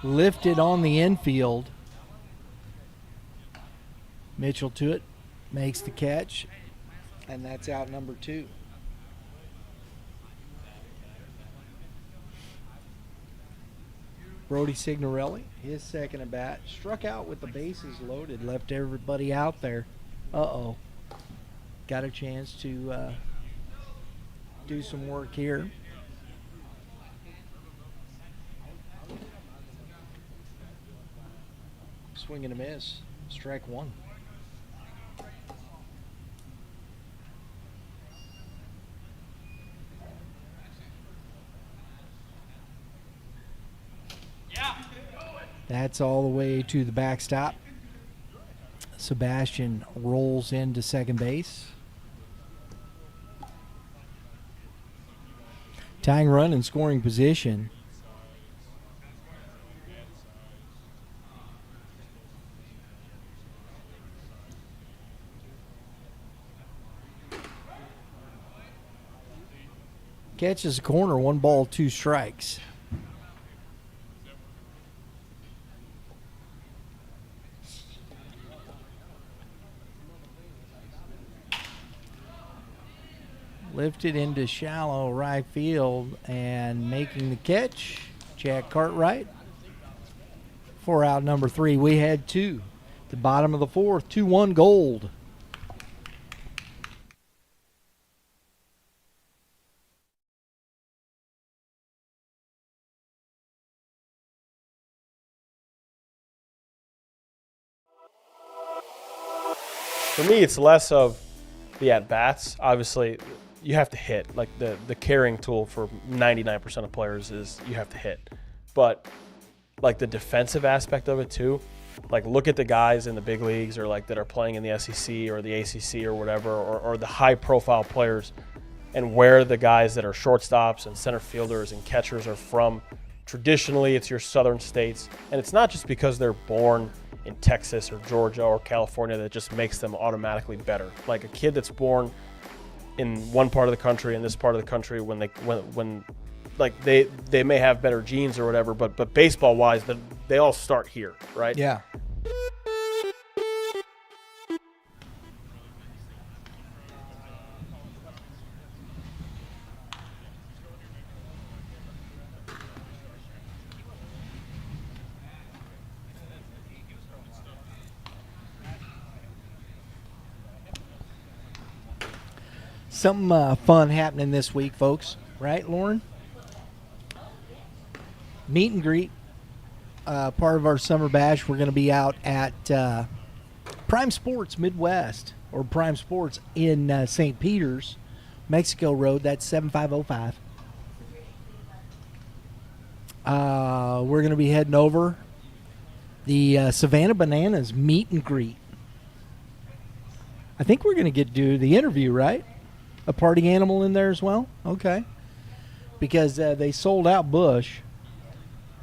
Lifted on the infield. Mitchell to it, makes the catch, and that's out number 2. Brody Signorelli, his second at bat, struck out with the bases loaded, left everybody out there. Uh-oh. Got a chance to do some work here. Swing and a miss. Strike 1. That's all the way to the backstop. Sebastian rolls into second base. Tying run in scoring position. Catches a corner, 1 ball, 2 strikes. Lifted into shallow right field and making the catch Jack Cartwright. 4 out number 3. We had 2. The bottom of the 4th, 2-1 Gold. For me, it's less of the at-bats. Obviously, you have to hit. Like the carrying tool for 99% of players is you have to hit. But like the defensive aspect of it too, like look at the guys in the big leagues or like that are playing in the SEC or the ACC or whatever, or the high-profile players, and where the guys that are shortstops and center fielders and catchers are from. Traditionally, it's your southern states, and it's not just because they're born in Texas or Georgia or California that just makes them automatically better. Like a kid that's born in one part of the country and this part of the country, when they may have better genes or whatever, but baseball wise, they all start here, right? Yeah. Something fun happening this week, folks. Right, Lauren? Meet and greet. Part of our summer bash. We're going to be out at Prime Sports Midwest, or Prime Sports in St. Peter's, Mexico Road. That's 7505. We're going to be heading over the Savannah Bananas meet and greet. I think we're going to get to do the interview, right? A party animal in there as well? Okay. Because they sold out Bush.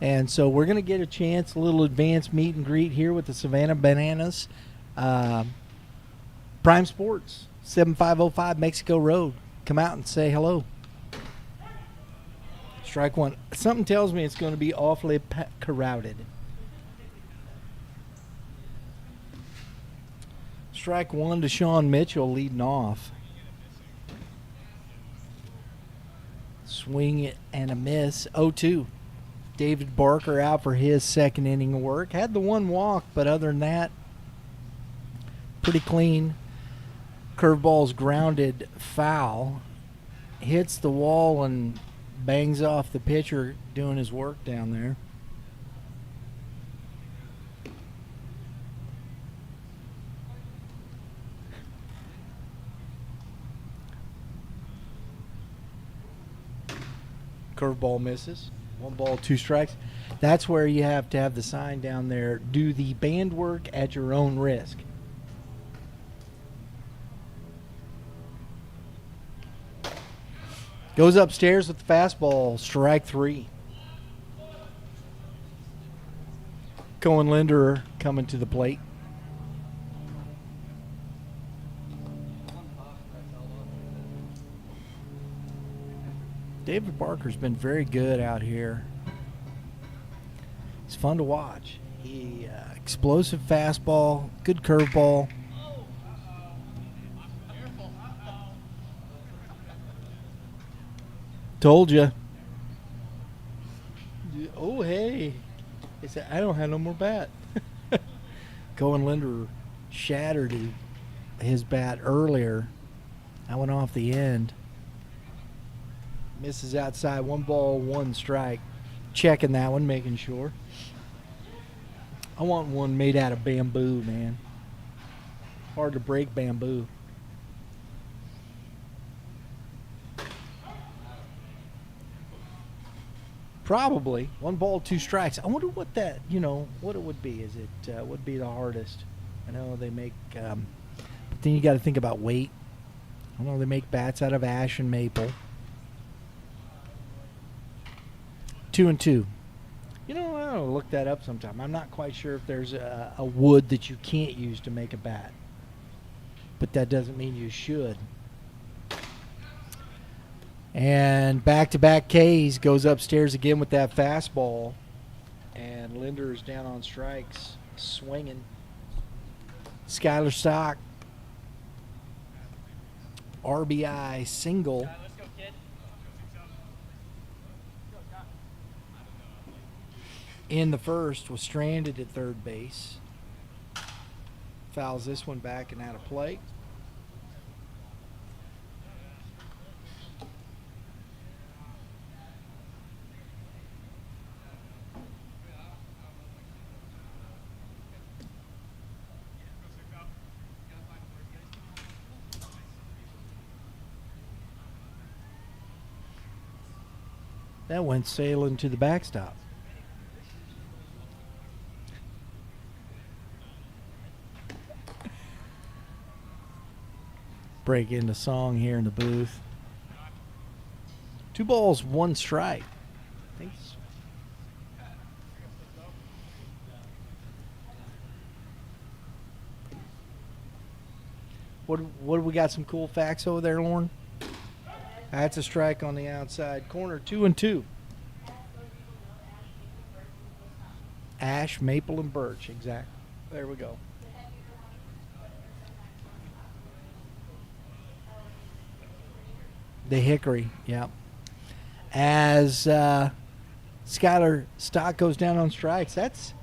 And so we're going to get a chance, a little advanced meet and greet here with the Savannah Bananas. Prime Sports, 7505 Mexico Road. Come out and say hello. Strike one. Something tells me it's going to be awfully crowded. Strike one to Sean Mitchell leading off. Swing and a miss. 0-2. David Barker out for his second inning of work. Had the one walk, but other than that, pretty clean. Curveball's grounded foul. Hits the wall and bangs off the pitcher doing his work down there. Curveball misses. 1 ball, 2 strikes. That's where you have to have the sign down there. Do the band work at your own risk. Goes upstairs with the fastball. Strike 3. Cohen Linderer coming to the plate. David Barker's been very good out here. It's fun to watch. He explosive fastball, good curveball. Told you. Oh, hey. He said, I don't have no more bat. Cohen Linder shattered his bat earlier. I went off the end. Misses outside. 1 ball, 1 strike. Checking that one, making sure. I want one made out of bamboo, man. Hard to break bamboo. Probably 1 ball, 2 strikes. I wonder what that, what it would be. Is it would be the hardest? I know they make, but then you got to think about weight. I know they make bats out of ash and maple. 2-2. I'll look that up sometime. I'm not quite sure if there's a wood that you can't use to make a bat, but that doesn't mean you should. And back-to-back Ks, goes upstairs again with that fastball, and Linder's down on strikes, swinging. Skylar Stock, RBI single. in the first was stranded at third base. Fouls this one back and out of play. That went sailing to the backstop. Break into song here in the booth. 2 balls, 1 strike. Thanks. What do we got? Some cool facts over there, Lauren? That's a strike on the outside corner. 2-2. Ash, maple, and birch. Exactly. There we go. The hickory, yeah. As Skylar Stock goes down on strikes, that's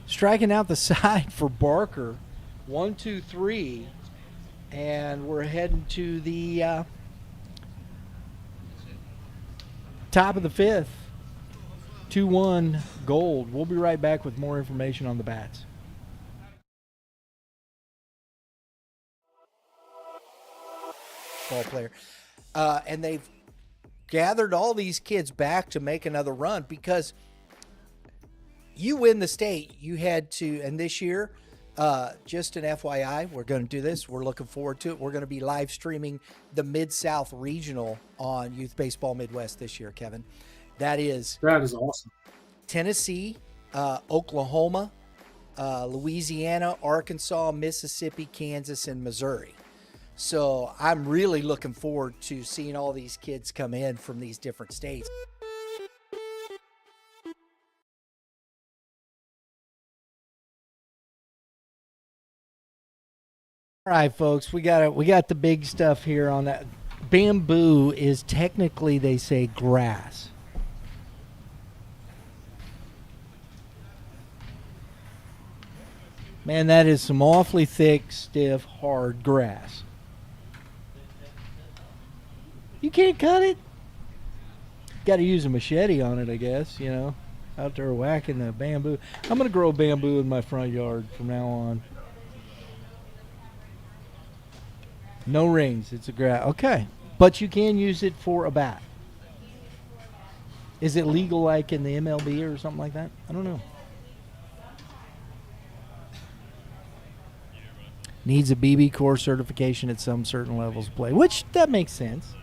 striking out the side for Barker. 1, 2, 3. And we're heading to the top of the 5th. 2-1 Gold. We'll be right back with more information on the bats. Ball player. And they've gathered all these kids back to make another run because you win the state, you had to, and this year, just an FYI, we're going to do this. We're looking forward to it. We're going to be live streaming the Mid-South Regional on Youth Baseball Midwest this year, Kevin. That is awesome. Tennessee, Oklahoma, Louisiana, Arkansas, Mississippi, Kansas, and Missouri. So I'm really looking forward to seeing all these kids come in from these different states. All right, folks, we got the big stuff here on that. Bamboo is technically, they say, grass. Man, that is some awfully thick, stiff, hard grass. You can't cut it. Got to use a machete on it, I guess, out there whacking the bamboo. I'm going to grow bamboo in my front yard from now on. No rings. It's a grass. Okay. But you can use it for a bat. Is it legal like in the MLB or something like that? I don't know. Needs a BB core certification at some certain levels of play, which that makes sense.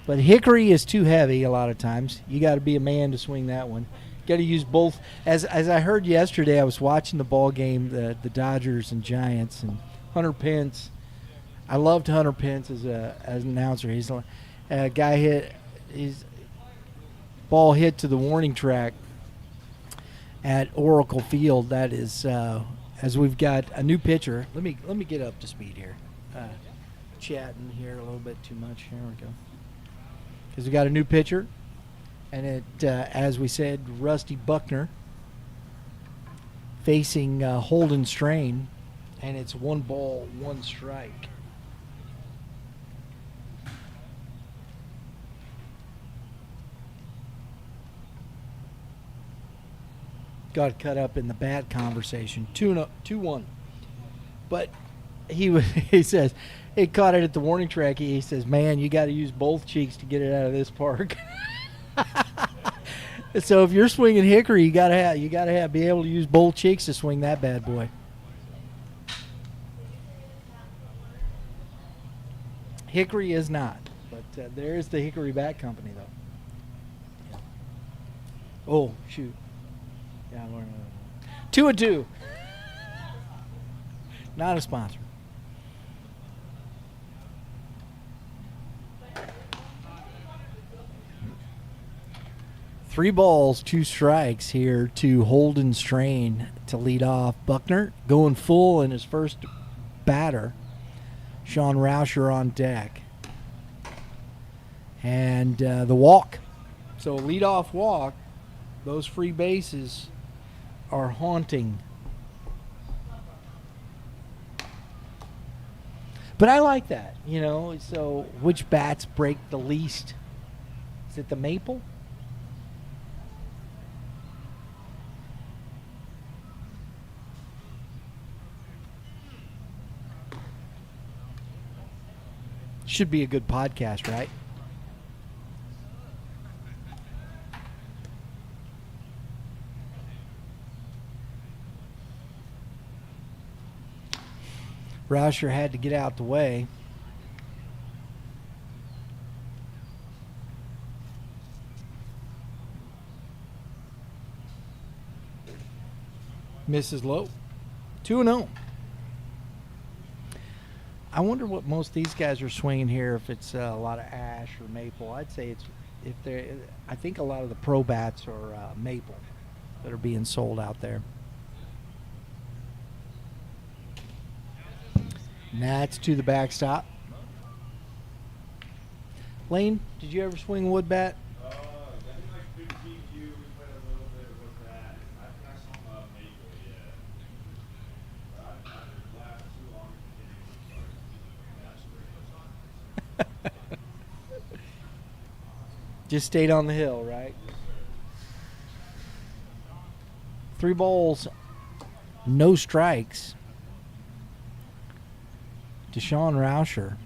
But hickory is too heavy a lot of times. You got to be a man to swing that one. Got to use both. As I heard yesterday, I was watching the ball game, the Dodgers and Giants, and Hunter Pence. I loved Hunter Pence as an announcer. He's a guy his ball hit to the warning track at Oracle Field. That is as we've got a new pitcher. Let me get up to speed here. Chatting here a little bit too much. Here we go. Because we got a new pitcher, and it, as we said, Rusty Buckner facing Holden Strain, and it's 1 ball, 1 strike. Got cut up in the bat conversation. 2-1. But he says, he caught it at the warning track. He says, man, you got to use both cheeks to get it out of this park. So if you're swinging hickory, you gotta be able to use both cheeks to swing that bad boy. Hickory is not, but there is the Hickory Bat Company, though. Yeah. Oh, shoot. Yeah, 2-2. Not a sponsor. Three balls, 2 strikes here to Holden Strain to lead off. Buckner going full in his first batter. Sean Rauscher on deck. And the walk. So leadoff walk. Those free bases are haunting. But I like that, so which bats break the least? Is it the maple? Should be a good podcast, right? Rauscher had to get out the way. Misses low. 2-0. I wonder what most of these guys are swinging here, if it's a lot of ash or maple. I'd say I think a lot of the pro bats are maple that are being sold out there. And that's to the backstop. Lane, did you ever swing a wood bat? Just stayed on the hill, right? 3 balls, no strikes. Deshaun Rauscher.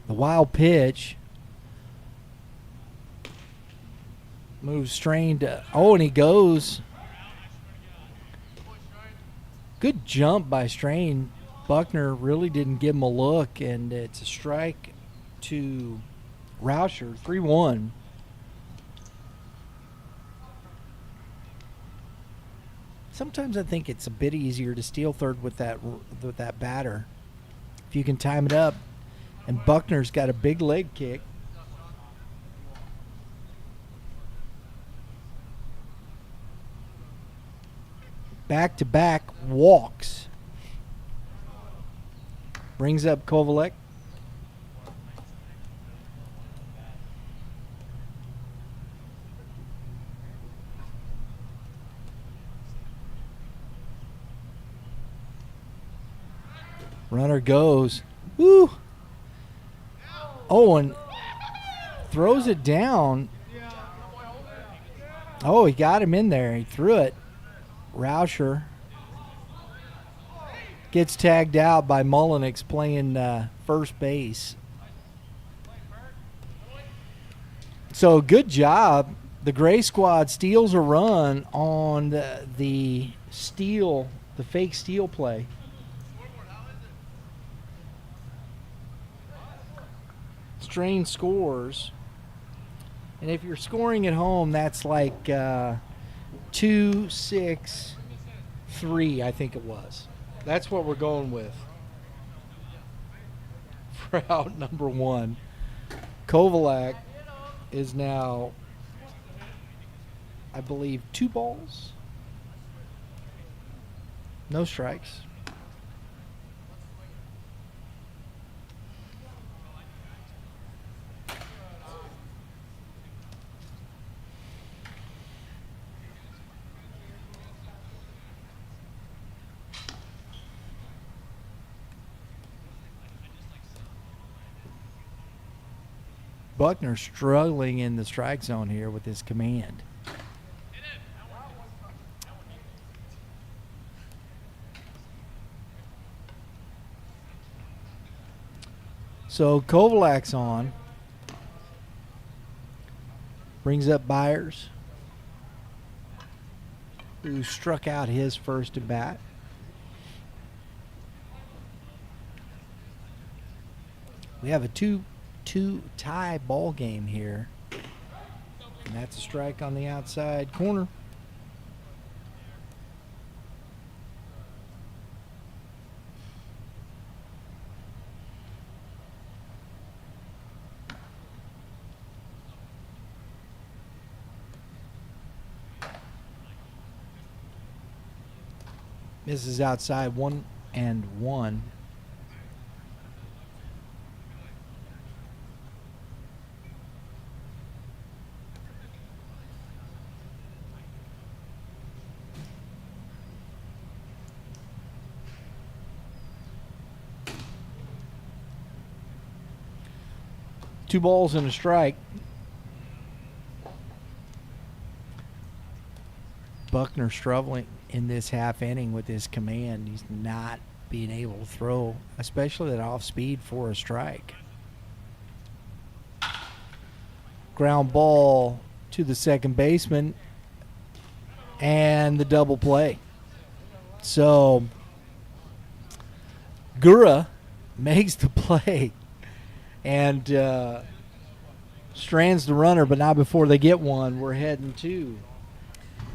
The wild pitch. Moves strained. And he goes. Good jump by Strain. Buckner really didn't give him a look, and it's a strike to Rauscher. 3-1. Sometimes I think it's a bit easier to steal third with that batter. If you can time it up. And Buckner's got a big leg kick. Back-to-back walks. Brings up Kovalek. Runner goes. Woo! And throws it down. He got him in there. He threw it. Rauscher gets tagged out by Mullenix playing first base. So good job. The Gray Squad steals a run on the fake steal play. Strain scores. And if you're scoring at home, that's like 2-6-3, I think it was. That's what we're going with for out number 1. Kovalek is now, I believe, 2 balls. No strikes. Buckner struggling in the strike zone here with his command. So Kovalek's on. Brings up Byers, who struck out his first at bat. We have a 2-2 tie ball game here. And that's a strike on the outside corner. Misses outside, 1-1. 2 balls and a strike. Buckner struggling in this half inning with his command. He's not being able to throw, especially at off speed, for a strike. Ground ball to the second baseman and the double play. So Gura makes the play and strands the runner, but not before they get one. We're heading to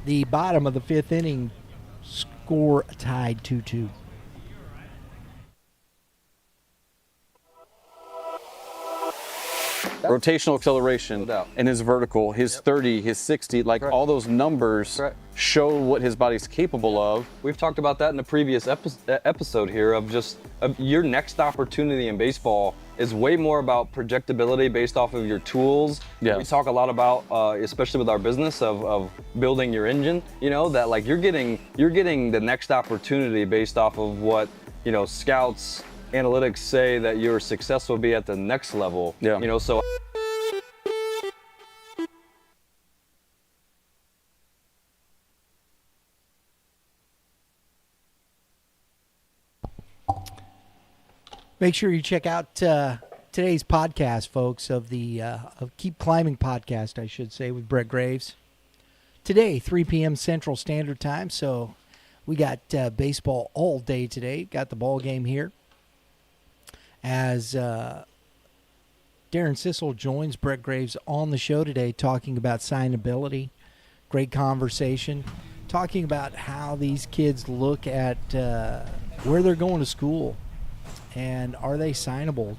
the bottom of the 5th inning, score tied 2-2. Rotational acceleration, No doubt. and his vertical, his 30, his 60, like all those numbers Correct. show what his body's capable of. We've talked about that in a previous episode here of just your next opportunity in baseball is way more about projectability based off of your tools. Yeah. We talk a lot about, especially with our business of building your engine, you know, that like you're getting the next opportunity based off of what, you know, scouts, analytics say that your success will be at the next level. Yeah. You know, so Make sure you check out today's podcast, folks, of the of Keep Climbing podcast, I should say, with Brett Graves. Today, 3 p.m. Central Standard Time. So we got baseball all day today. Got the ball game here. As Darren Sissel joins Brett Graves on the show today, talking about signability. Great conversation. Talking about how these kids look at where they're going to school. And are they signable?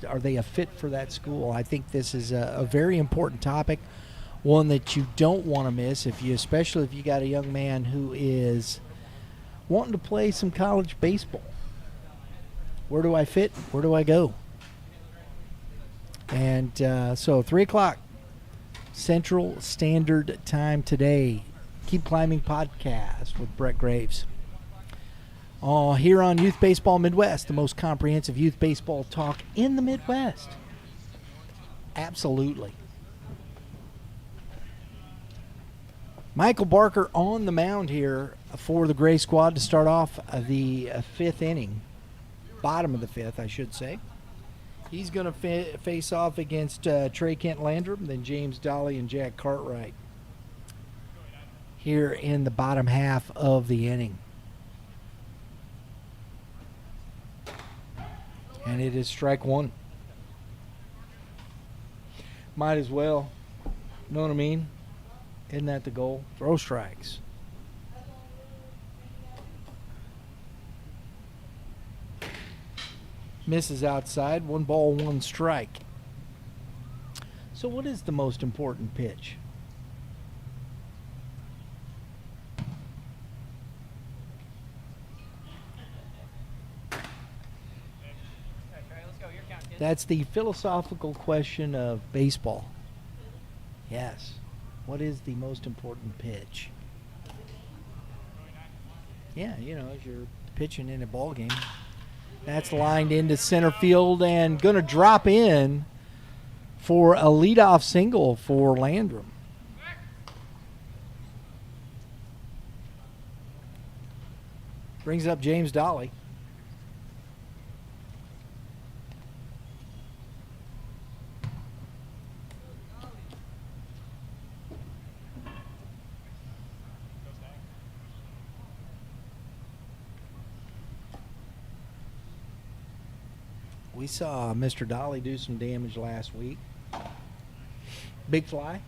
Are they a fit for that school? I think this is a very important topic, one that you don't want to miss, especially if you got a young man who is wanting to play some college baseball. Where do I fit? Where do I go? And so 3 o'clock Central Standard Time today. Keep Climbing podcast with Brett Graves. Here on Youth Baseball Midwest, the most comprehensive youth baseball talk in the Midwest. Absolutely. Michael Barker on the mound here for the Gray Squad to start off the 5th inning. Bottom of the 5th, I should say. He's going to face off against Trey Kent Landrum, then James Dolly and Jack Cartwright here in the bottom half of the inning. And it is strike 1. Might as well. Know what I mean? Isn't that the goal? Throw strikes. Misses outside. 1 ball, 1 strike. So what is the most important pitch? That's the philosophical question of baseball. Yes. What is the most important pitch? Yeah, you know, as you're pitching in a ball game. That's lined into center field and going to drop in for a leadoff single for Landrum. Brings up James Dolly. We saw Mr. Dolly do some damage last week. Big fly.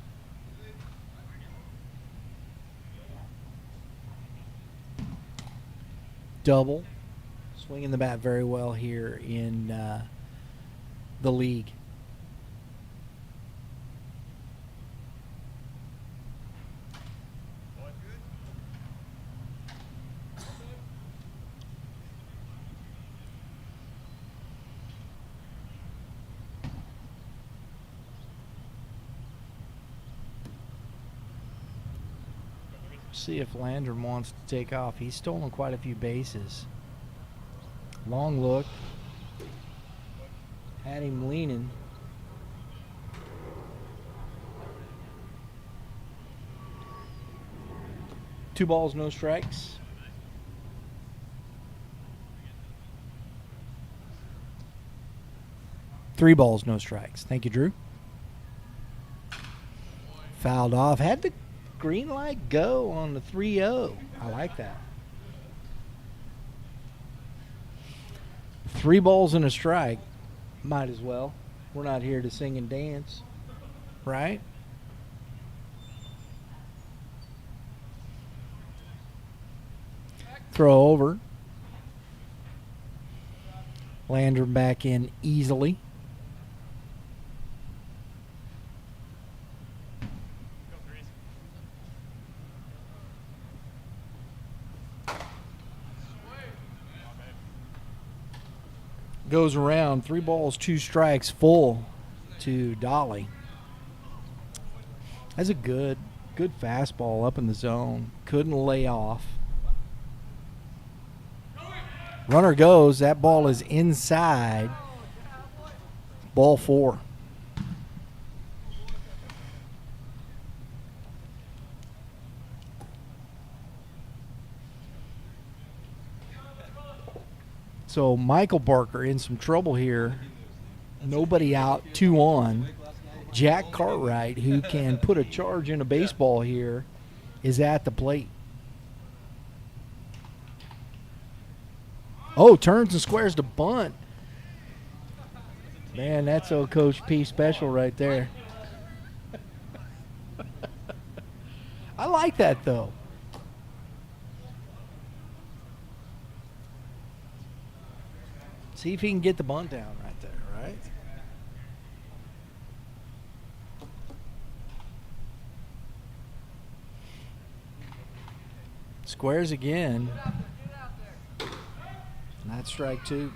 Double. Swinging the bat very well here in the league. See if Landrum wants to take off. He's stolen quite a few bases. Long look. Had him leaning. 2 balls, no strikes. Three balls, no strikes. Thank you, Drew. Fouled off. Had the green light go on the 3-0. I like that. 3 balls and a strike. Might as well. We're not here to sing and dance, right? Throw over. Lander back in easily. Goes around. 3 balls, 2 strikes, full to Dolly. That's a good fastball up in the zone. Couldn't lay off. Runner goes. That ball is inside. Ball 4. So Michael Barker in some trouble here. Nobody out, 2 on. Jack Cartwright, who can put a charge in a baseball here, is at the plate. Oh, turns and squares to bunt. Man, that's old Coach P special right there. I like that, though. See if he can get the bunt down right there, right? Squares again. And that's strike 2.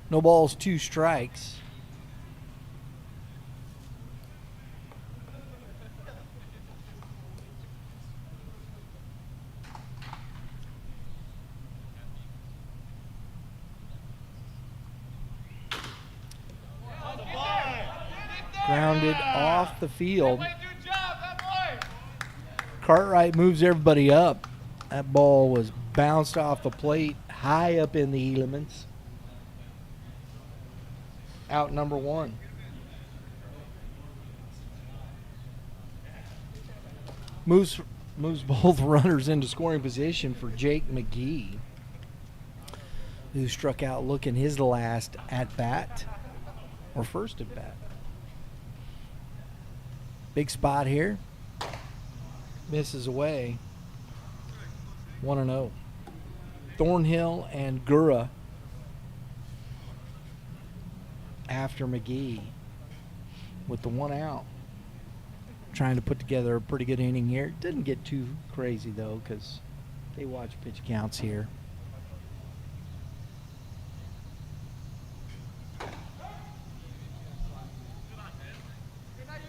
No balls, 2 strikes. Grounded off the field. Cartwright moves everybody up. That ball was bounced off the plate high up in the elements. Out number 1. Moves both runners into scoring position for Jake McGee, who struck out looking his last at bat, or first at bat. Big spot here. Misses away. 1-0. Thornhill and Gura after McGee with the 1 out. Trying to put together a pretty good inning here. Didn't get too crazy, though, because they watch pitch counts here.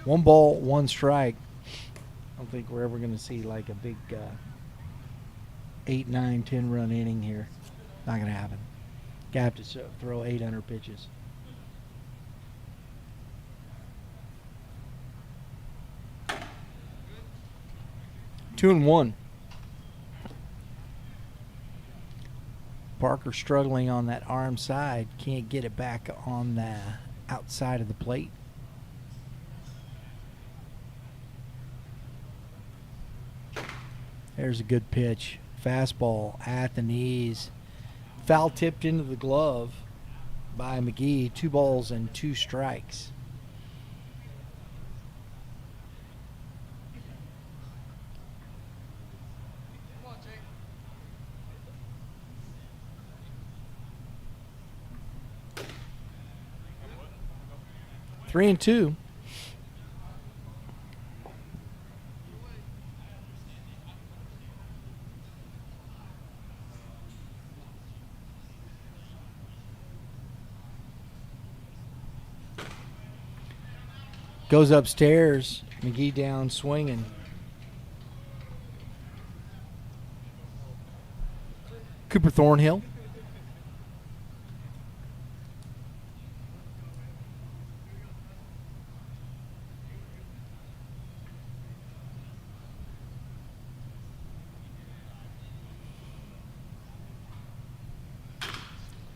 One ball, 1 strike. I don't think we're ever going to see like a big 8, 9, 10 run inning here. Not going to happen. Guy have to throw 800 pitches. Two and 1. Parker struggling on that arm side. Can't get it back on the outside of the plate. There's a good pitch. Fastball at the knees. Foul tipped into the glove by McGee. 2 balls and 2 strikes. Three and 2. Goes upstairs. McGee down swinging. Cooper Thornhill.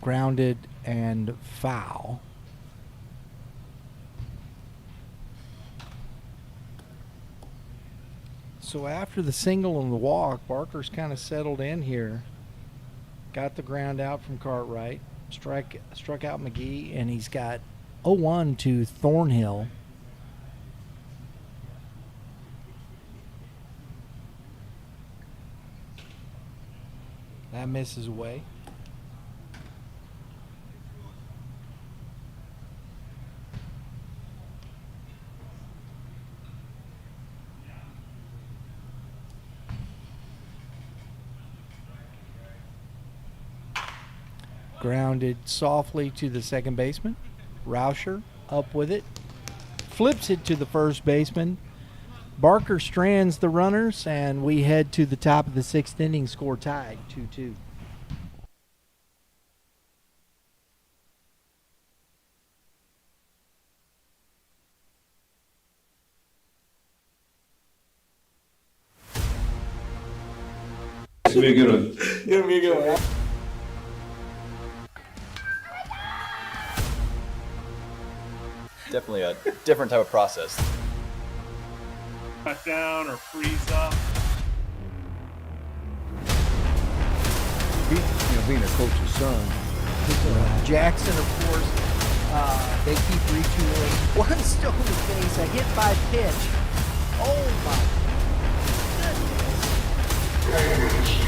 Grounded and foul. So after the single and the walk, Barker's kind of settled in here. Got the ground out from Cartwright. Struck out McGee, and he's got 0-1 to Thornhill. That misses away. Grounded softly to the second baseman. Rauscher up with it. Flips it to the first baseman. Barker strands the runners, and we head to the top of the sixth inning, score tied, 2-2. Give me a good one. Give me a good one. Definitely a different type of process. Cut down or freeze up. Being a coach's son. Jackson, of course, they keep retooling. One stone to face, a hit by pitch. Oh my goodness.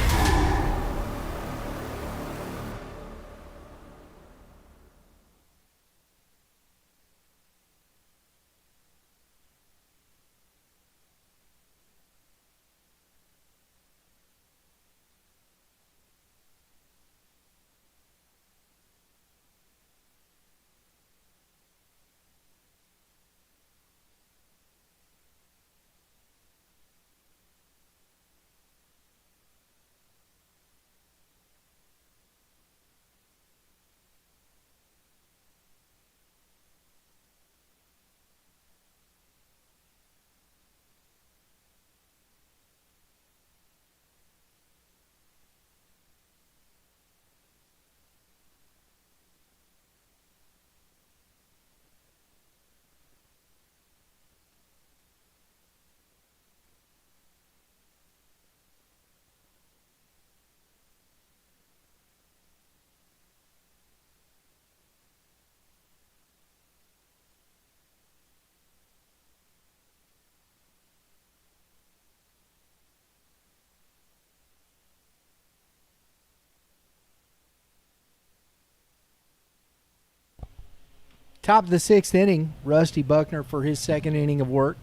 Top of the sixth inning, Rusty Buckner for his second inning of work.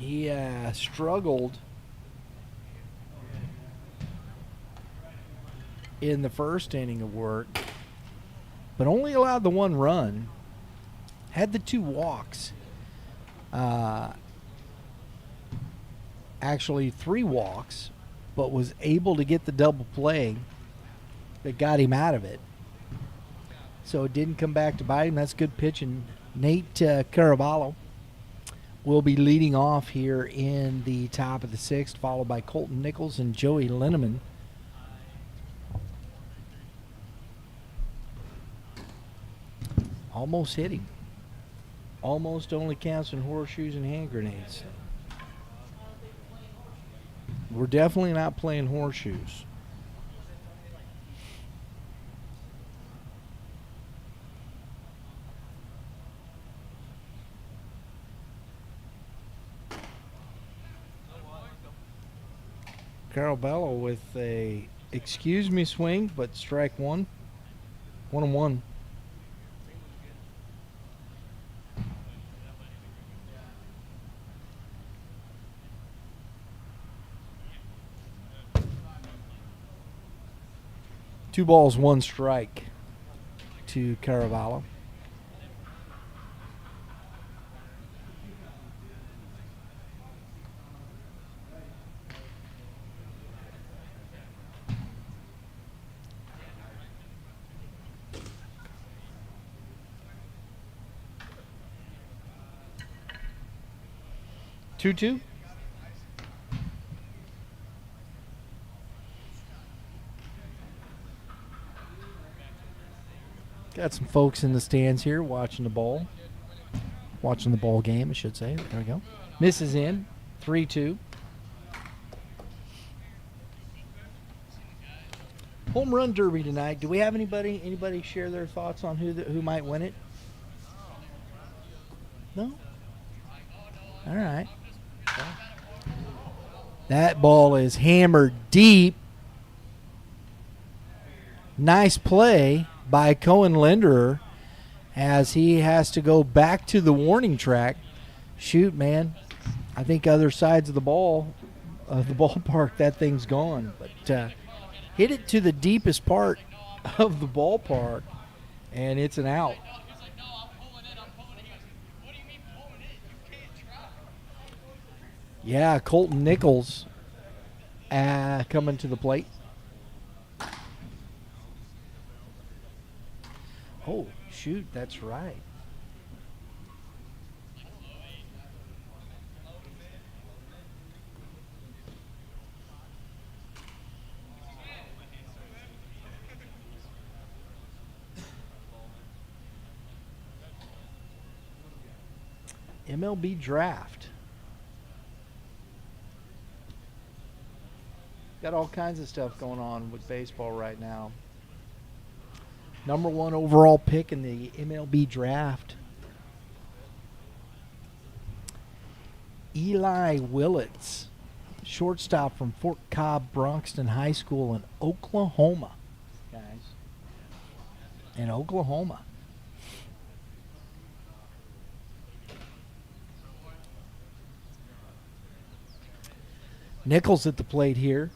He struggled in the first inning of work, but only allowed the one run. Had the two walks. Actually, 3 walks, but was able to get the double play that got him out of it. So it didn't come back to bite him. That's good pitching. Nate Caraballo will be leading off here in the top of the sixth, followed by Colton Nichols and Joey Linneman. Almost hit him. Almost only counts in horseshoes and hand grenades. We're definitely not playing horseshoes. Caraballo with a excuse me swing, but strike one. 1-1. Two balls, one strike to Caraballo. Two. Got some folks in the stands here watching the ball game, I should say. There we go. Misses in, 3-2. Home run derby tonight. Do we have anybody share their thoughts on who might win it? No? All right. That ball is hammered deep. Nice play by Cohen Linderer as he has to go back to the warning track. Shoot, man. I think other sides of the ballpark, that thing's gone. But hit it to the deepest part of the ballpark, and it's an out. Yeah, Colton Nichols coming to the plate. Oh, shoot, that's right. MLB draft. Got all kinds of stuff going on with baseball right now. Number 1 overall pick in the MLB draft. Eli Willits, shortstop from Fort Cobb Bronxton High School in Oklahoma. Guys. In Oklahoma. Nichols at the plate here.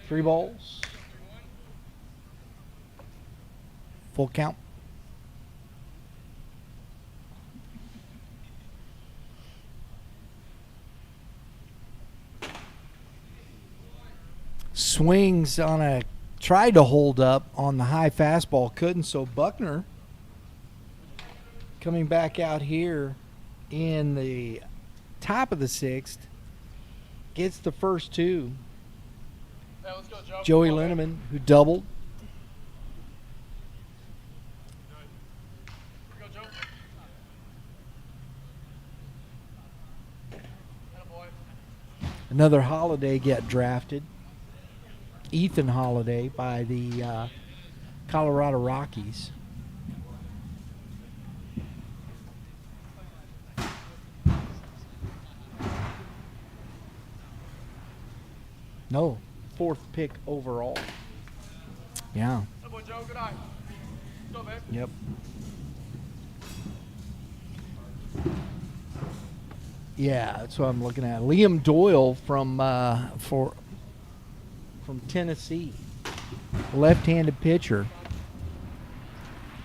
Three balls. Full count. Swings on a, tried to hold up on the high fastball, couldn't, so Buckner coming back out here in the top of the 6th gets the first 2. Hey, let's go, Joe. Joey Linneman, who doubled. Go, Joe. Another Holiday get drafted. Ethan Holiday by the Colorado Rockies. No, 4th pick overall. Yeah. Good boy, Joe. Good eye. Go, babe. Yep. Yeah, that's what I'm looking at. Liam Doyle from Tennessee, left-handed pitcher.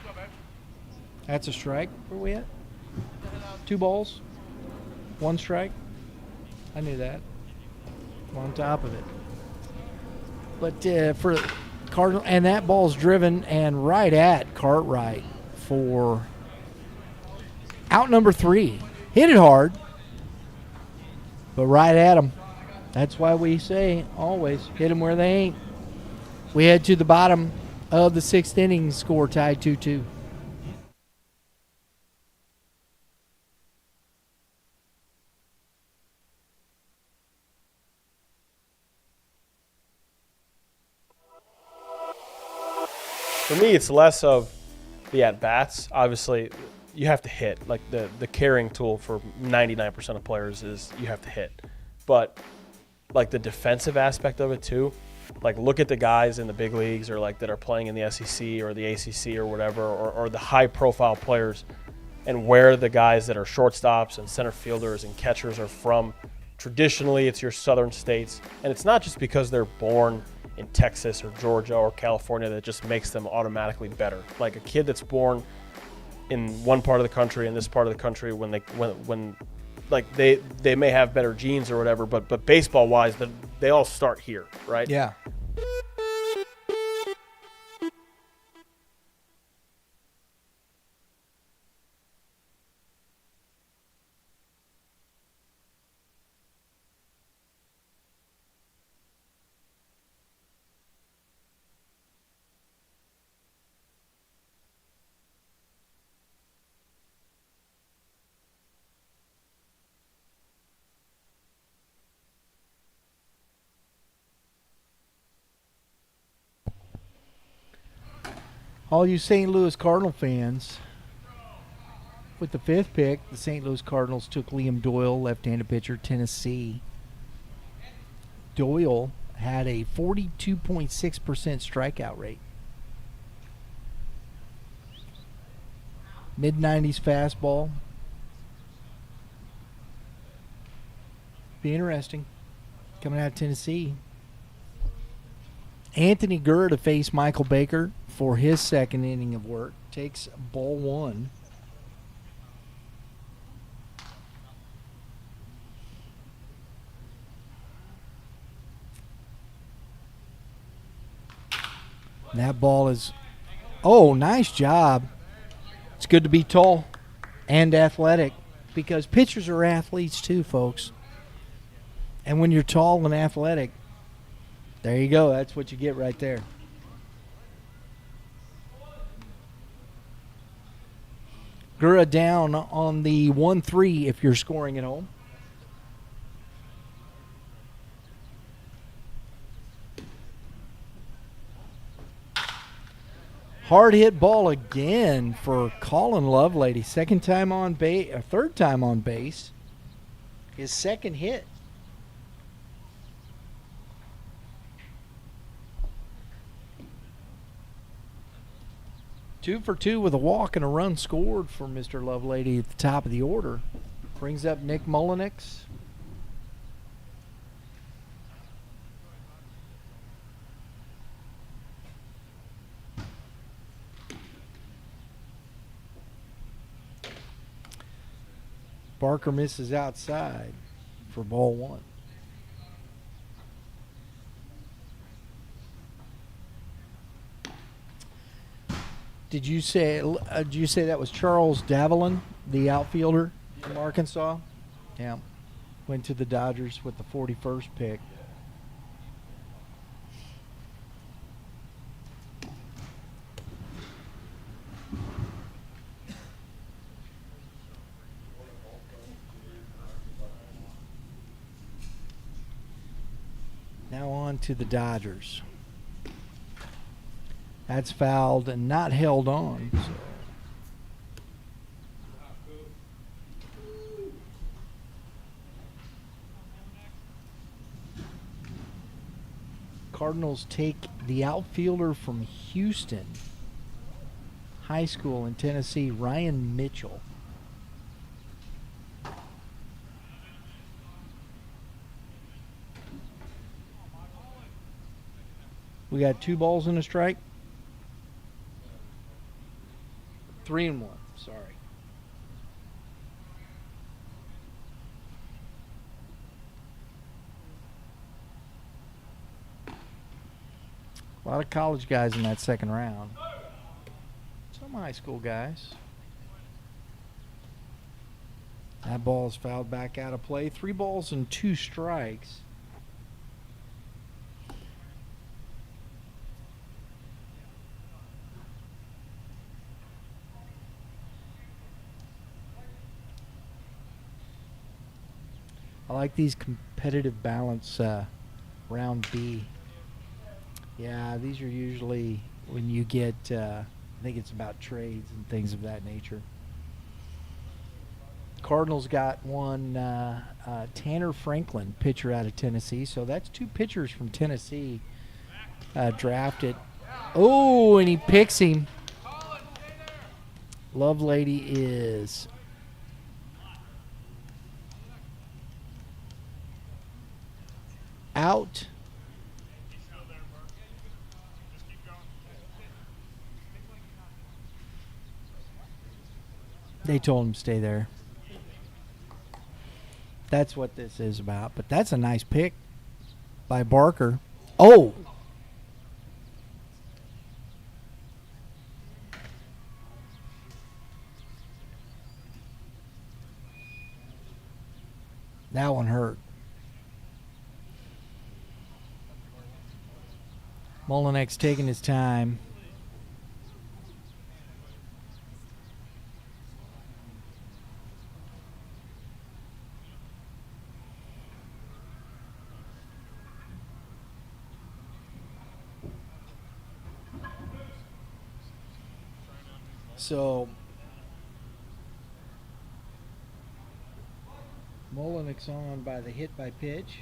Go, babe. That's a strike. Where are we at? 2 balls, 1 strike. I knew that. On top of it. But for Cardinal, and that ball's driven and right at Cartwright for out number 3. Hit it hard, but right at him. That's why we say always hit them where they ain't. We head to the bottom of the 6th inning, score tied 2-2. For me, it's less of the at-bats. Obviously, you have to hit. Like the carrying tool for 99% of players is you have to hit. But like the defensive aspect of it too, like look at the guys in the big leagues or like that are playing in the SEC or the ACC or whatever, or the high-profile players, and where the guys that are shortstops and center fielders and catchers are from. Traditionally, it's your southern states, and it's not just because they're born in Texas or Georgia or California that just makes them automatically better. Like a kid that's born in one part of the country and this part of the country, when they may have better genes or whatever, but baseball wise, they all start here, right? Yeah. All you St. Louis Cardinal fans, with the 5th pick, the St. Louis Cardinals took Liam Doyle, left-handed pitcher, Tennessee. Doyle had a 42.6% strikeout rate. Mid-90s fastball. Be interesting. Coming out of Tennessee. Anthony Gurr to face Michael Baker for his second inning of work. Takes ball 1. And that ball is, nice job. It's good to be tall and athletic because pitchers are athletes too, folks. And when you're tall and athletic, there you go. That's what you get right there. Gura down on the 1-3 if you're scoring at home. Hard hit ball again for Colin Lovelady. Second time on base, or third time on base. His second hit. Two for two with a walk and a run scored for Mr. Lovelady at the top of the order. Brings up Nick Mullenix. Barker misses outside for ball 1. Did you say that was Charles Davalin, the outfielder from Arkansas? Yeah. Went to the Dodgers with the 41st pick. Now on to the Dodgers. That's fouled and not held on. So. Cardinals take the outfielder from Houston High School in Tennessee, Ryan Mitchell. We got 2 balls and a strike. 3-1, sorry. A lot of college guys in that second round. Some high school guys. That ball is fouled back out of play. 3 balls and 2 strikes. I like these competitive balance round B. Yeah, these are usually when you get, I think it's about trades and things of that nature. Cardinals got one Tanner Franklin, pitcher out of Tennessee. So that's 2 pitchers from Tennessee drafted. Oh, and he picks him. Lovelady is out. They told him to stay there. That's what this is about. But that's a nice pick by Barker. Oh! That one hurt. Mullenix taking his time. So Mullenix on by the hit by pitch.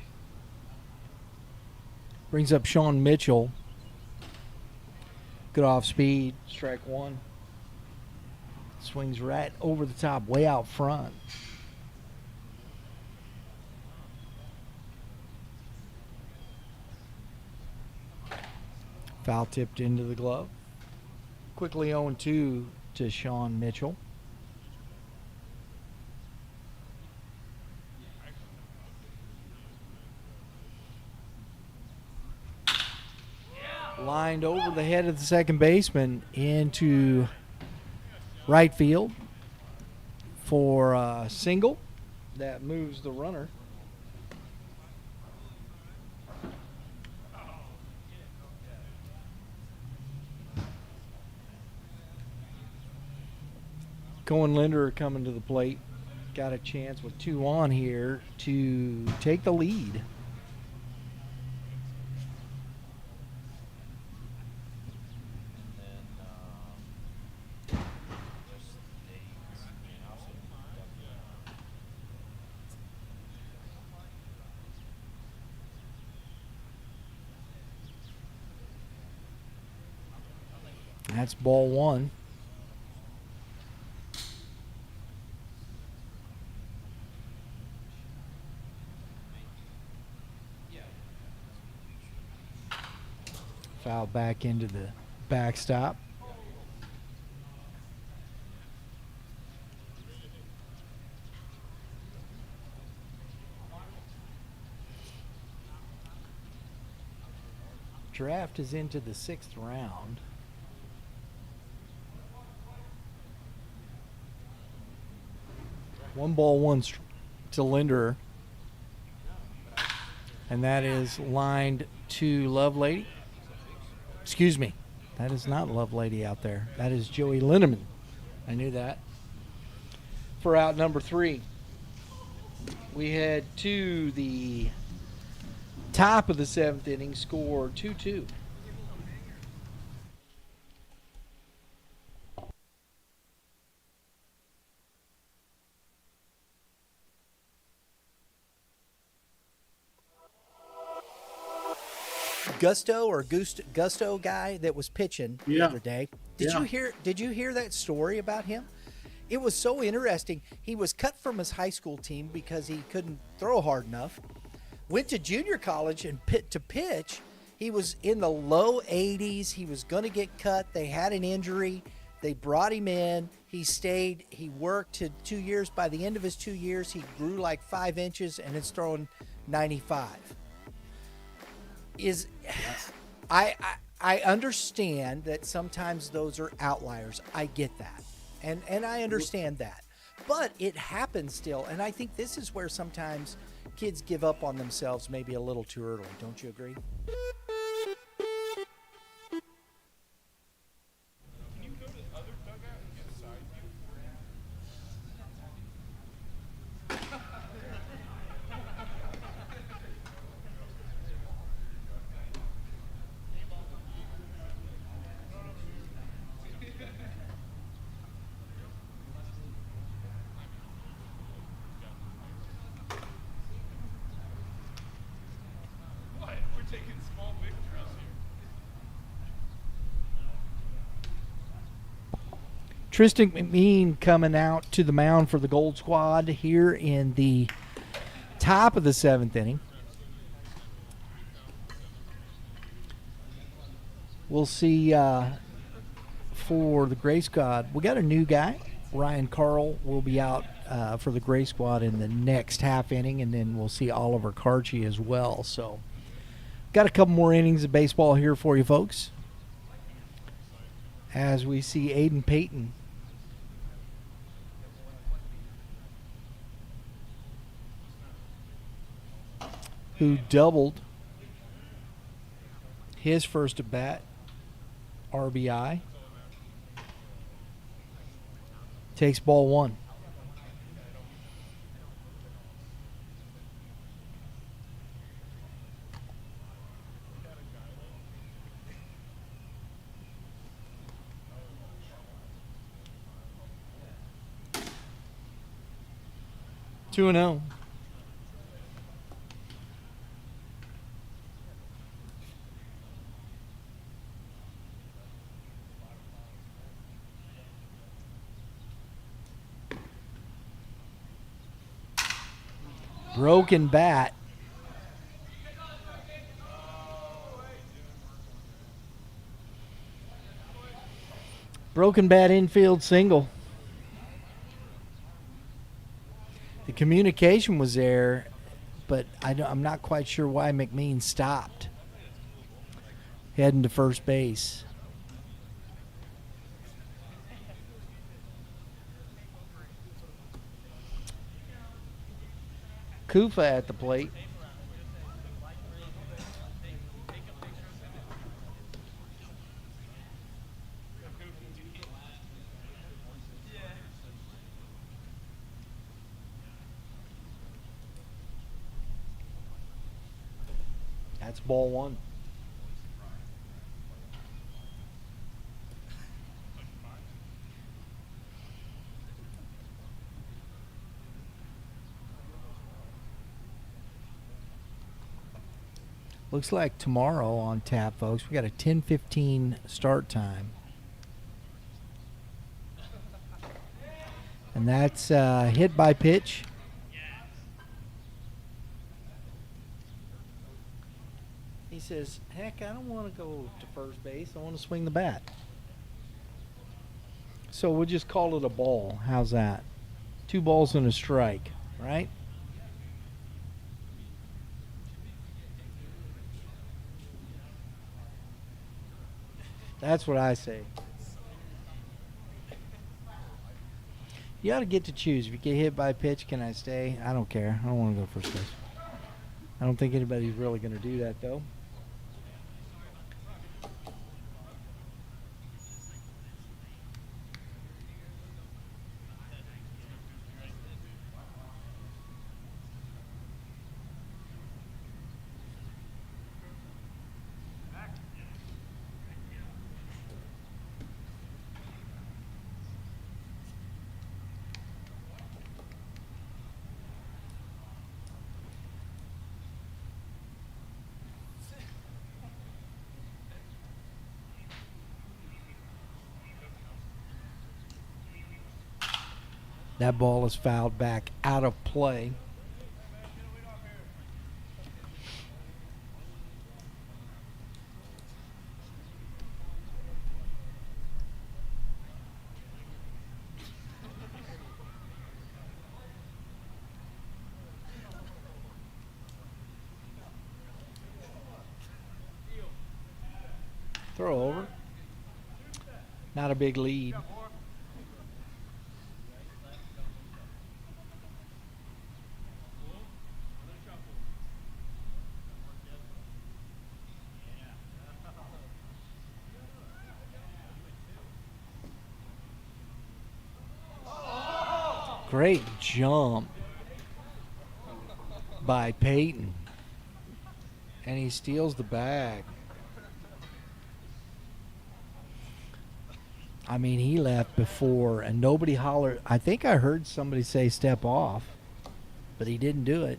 Brings up Sean Mitchell. Good off speed. Strike one. Swings right over the top, way out front. Foul tipped into the glove. Quickly 0-2 to Sean Mitchell. Lined over the head of the second baseman into right field for a single that moves the runner. Cohen Linder coming to the plate. Got a chance with 2 on here to take the lead. That's ball 1. Foul back into the backstop. Draft is into the 6th round. One ball, one to Linder. And that is lined to Lovelady. Excuse me. That is not Lovelady out there. That is Joey Linneman. I knew that. For out number 3. We head to the top of the 7th inning, score 2-2. Gusto guy that was pitching the other day. Did you hear that story about him? It was so interesting. He was cut from his high school team because he couldn't throw hard enough. Went to junior college and to pitch. He was in the low 80s. He was going to get cut. They had an injury. They brought him in. He stayed. He worked to 2 years. By the end of his 2 years, he grew like 5 inches and it's throwing 95. I understand that sometimes those are outliers. I get that. And I understand that. But it happens still. And I think this is where sometimes kids give up on themselves maybe a little too early. Don't you agree? Tristan McMean coming out to the mound for the Gold Squad here in the top of the 7th inning. We'll see for the Gray Squad. We got a new guy. Ryan Carl will be out for the Gray Squad in the next half inning, and then we'll see Oliver Karchi as well. So got a couple more innings of baseball here for you folks, as we see Aiden Payton who doubled his first at bat, RBI, takes ball 1. 2-0. Broken bat. Broken bat infield single. The communication was there, but I'm not quite sure why McMean stopped. Heading to first base. Kufa at the plate. That's ball one. Looks like tomorrow on tap, folks. We got a 10:15 start time. And that's hit by pitch. He says, heck, I don't want to go to first base. I want to swing the bat. So we'll just call it a ball. How's that? 2 balls and a strike, right? That's what I say. You ought to get to choose. If you get hit by a pitch, can I stay? I don't care. I don't want to go first base. I don't think anybody's really going to do that, though. That ball is fouled back out of play. Throw over. Not a big lead. Great jump by Peyton. And he steals the bag. I mean, he left before and nobody hollered. I think I heard somebody say step off, but he didn't do it.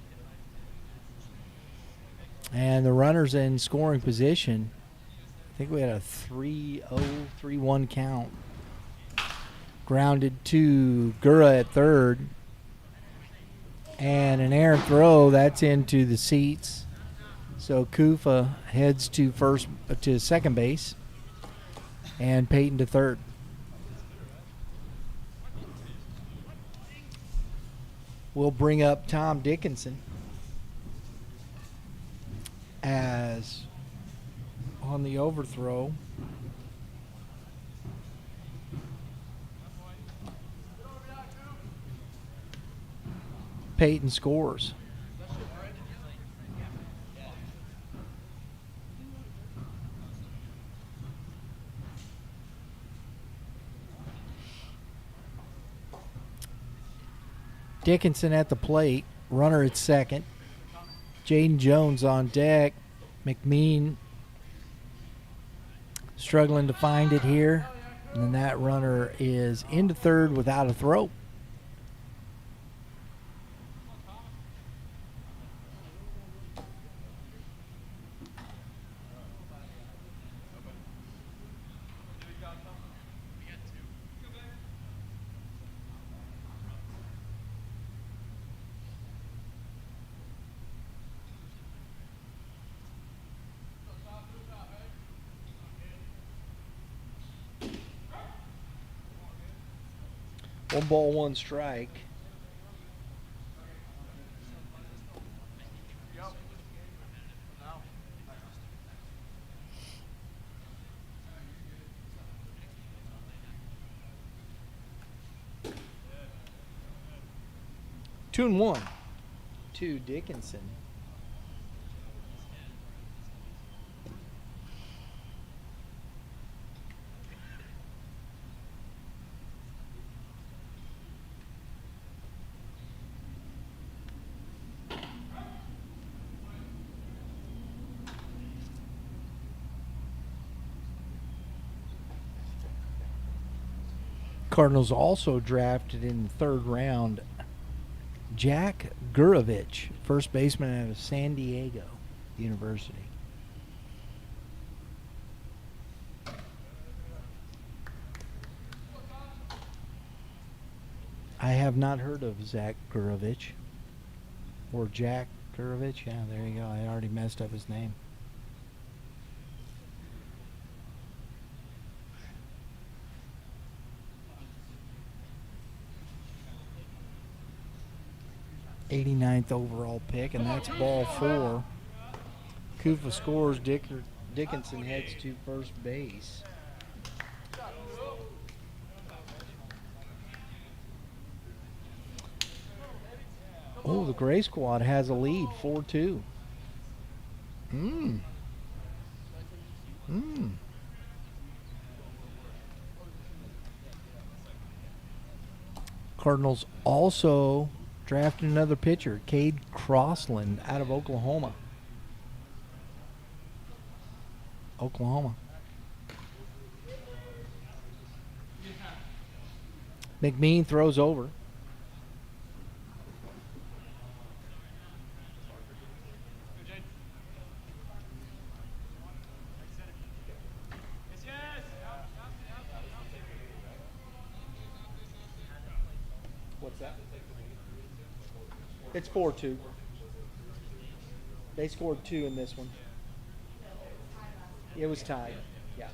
And the runner's in scoring position. I think we had a 3-0, 3-1 count. Grounded to Gura at third. And an errant throw, that's into the seats. So Kufa heads to second base. And Peyton to third. We'll bring up Tom Dickinson as on the overthrow. Peyton scores. Dickinson at the plate, runner at second. Jaden Jones on deck. McMean struggling to find it here. And then that runner is into third without a throw. 1 ball, 1 strike. Two and 1 to Dickinson. Cardinals also drafted in the 3rd round Jack Gurovich, first baseman out of San Diego University. I have not heard of Zach Gurovich or Jack Gurovich. Yeah, there you go. I already messed up his name. '89th overall pick, and that's ball 4. Kufa scores. Dickinson heads to first base. Oh, the Gray Squad has a lead, 4-2. Cardinals also drafted another pitcher, Cade Crossland, out of Oklahoma. McMean throws over. What's that? It's 4-2. They scored 2 in this one. It was tied. Yeah.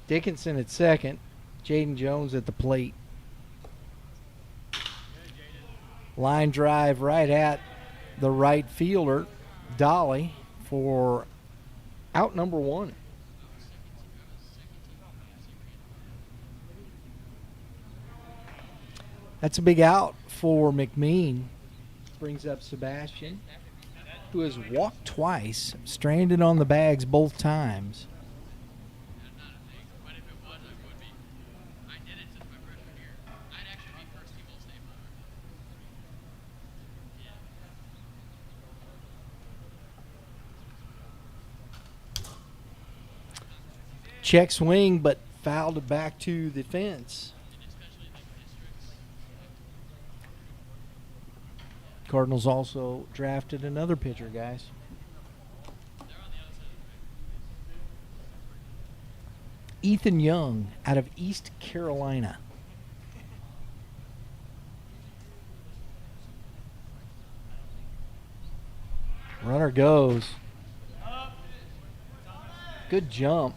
Dickinson at second. Jaden Jones at the plate. Line drive right at the right fielder, Dolly, for out number 1. That's a big out for McMean. Brings up Sebastian, who has walked twice, stranded on the bags both times. Check swing, but fouled it back to the fence. Cardinals also drafted another pitcher, guys. Ethan Young out of East Carolina. Runner goes. Good jump.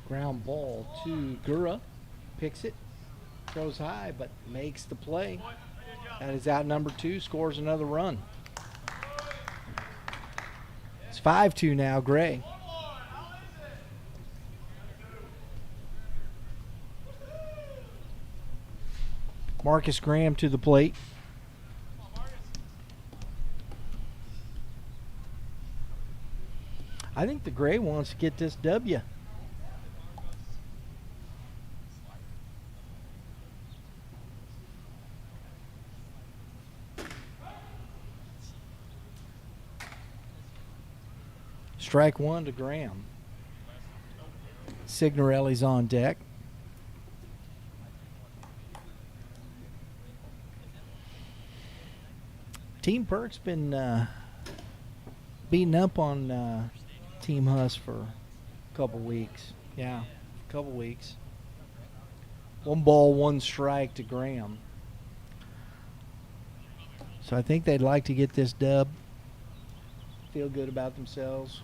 Ground ball to Gura. Picks it. Throws high, but makes the play. That is out number 2. Scores another run. It's 5-2 now, Gray. Marcus Graham to the plate. I think the gray wants to get this W. Strike one to Graham. Signorelli's on deck. Team Perk's been beating up on Team Huss for a couple weeks. Yeah, a couple weeks. 1 ball, 1 strike to Graham. So I think they'd like to get this dub. Feel good about themselves.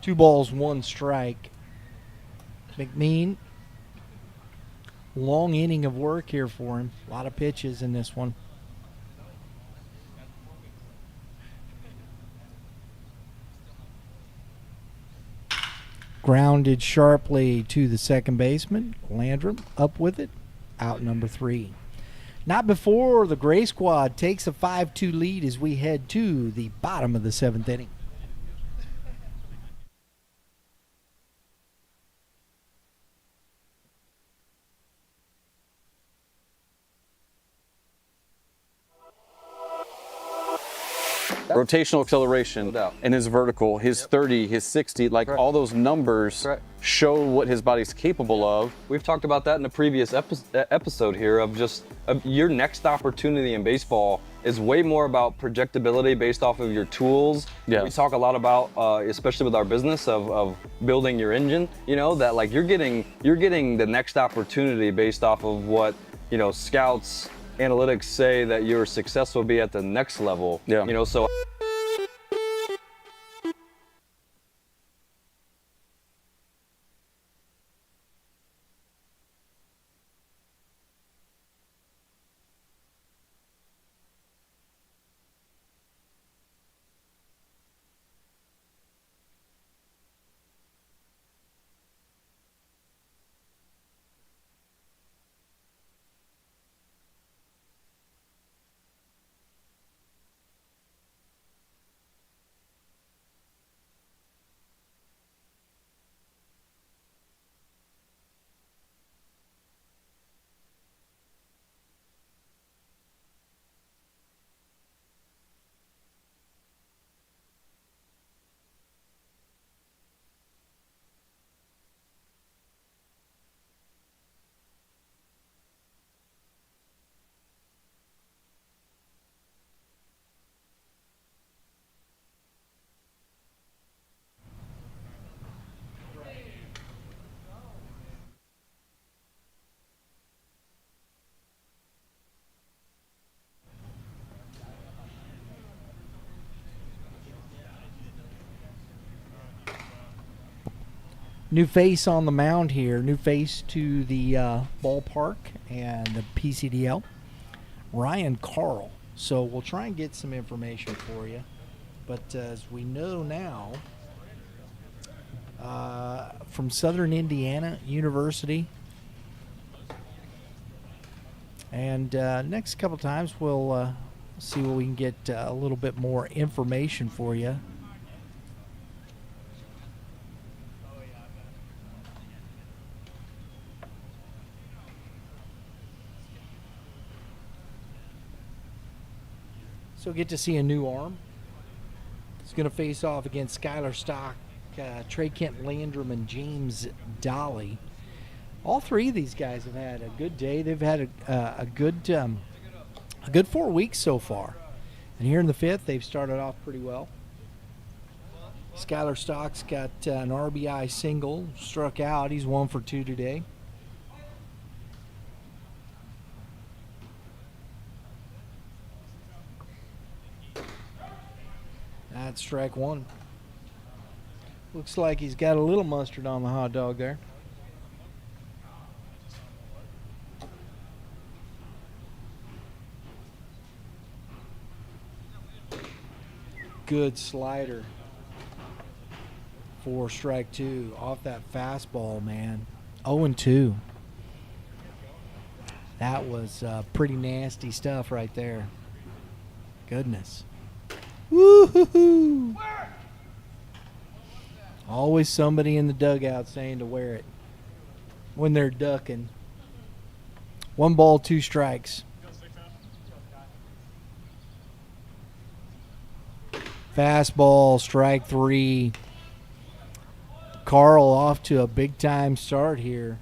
2 balls, 1 strike. McMean, long inning of work here for him. A lot of pitches in this one. Grounded sharply to the second baseman. Landrum up with it. Out number 3. Not before the Gray squad takes a 5-2 lead as we head to the bottom of the 7th inning. Rotational acceleration No doubt. and his vertical, his 30, his 60, like all those numbers Correct. show what his body's capable of. We've talked about that in a previous episode here of just your next opportunity in baseball is way more about projectability based off of your tools. Yeah. We talk a lot about, especially with our business of building your engine, you know, that like you're getting the next opportunity based off of what, you know, scouts, analytics say that your success will be at the next level. Yeah. You know, so New face on the mound here. New face to the ballpark and the PCDL. Ryan Carl. So we'll try and get some information for you. But as we know now, from Southern Indiana University. And next couple times we'll see what we can get a little bit more information for you. So get to see a new arm. He's going to face off against Skylar Stock, Trey Kent Landrum, and James Dolly. All 3 of these guys have had a good day. They've had a good 4 weeks so far. And here in the 5th, they've started off pretty well. Skylar Stock's got an RBI single, struck out. He's 1 for 2 today. That's strike 1. Looks like he's got a little mustard on the hot dog there. Good slider for strike 2 off that fastball, man. 0-2. That was pretty nasty stuff right there. Goodness. Woo-hoo-hoo. Always somebody in the dugout saying to wear it when they're ducking. 1 ball, 2 strikes. Fastball, strike 3. Carl off to a big-time start here.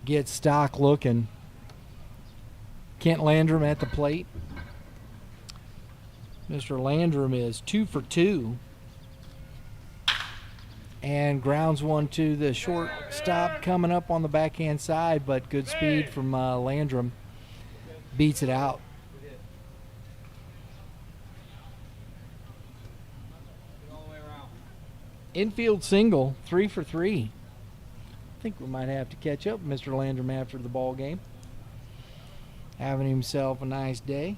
Get Stock looking. Kent Landrum at the plate. Mr. Landrum is 2 for 2. And grounds one to the shortstop coming up on the backhand side, but good speed from Landrum. Beats it out. Infield single, 3 for 3. I think we might have to catch up with Mr. Landrum after the ball game. Having himself a nice day.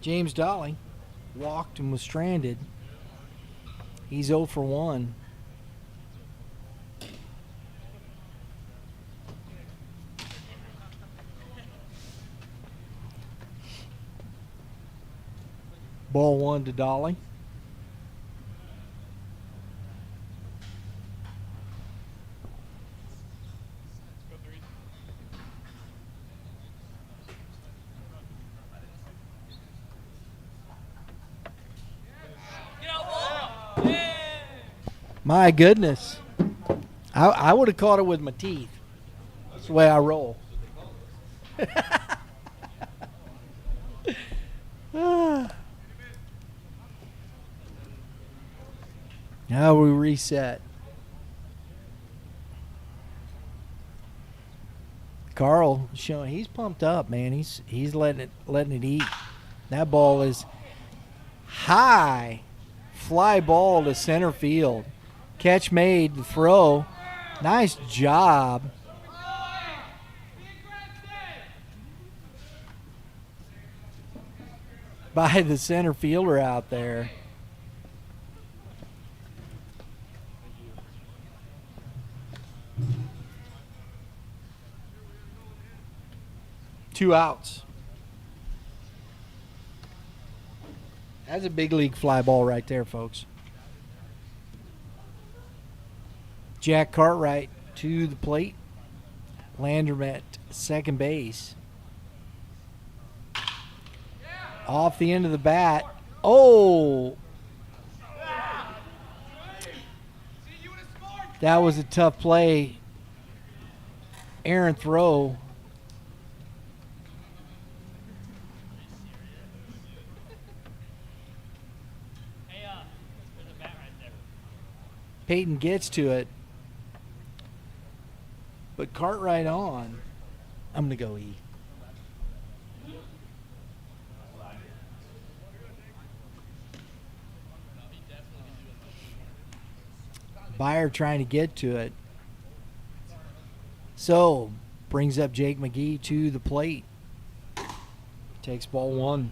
James Dolly walked and was stranded. He's 0 for 1. Ball 1 to Dolly. My goodness. I would have caught it with my teeth. That's the way I roll. Now we reset. Carl showing he's pumped up, man. He's letting it eat. That ball is high. Fly ball to center field. Catch made, the throw. Nice job. By the center fielder out there. Two outs. That's a big league fly ball right there, folks. Jack Cartwright to the plate. Landrum at second base. Off the end of the bat. Oh! That was a tough play. Errant throw. Peyton gets to it. But Cartwright on. I'm going to go E. Byer trying to get to it. So, brings up Jake McGee to the plate. Takes ball 1.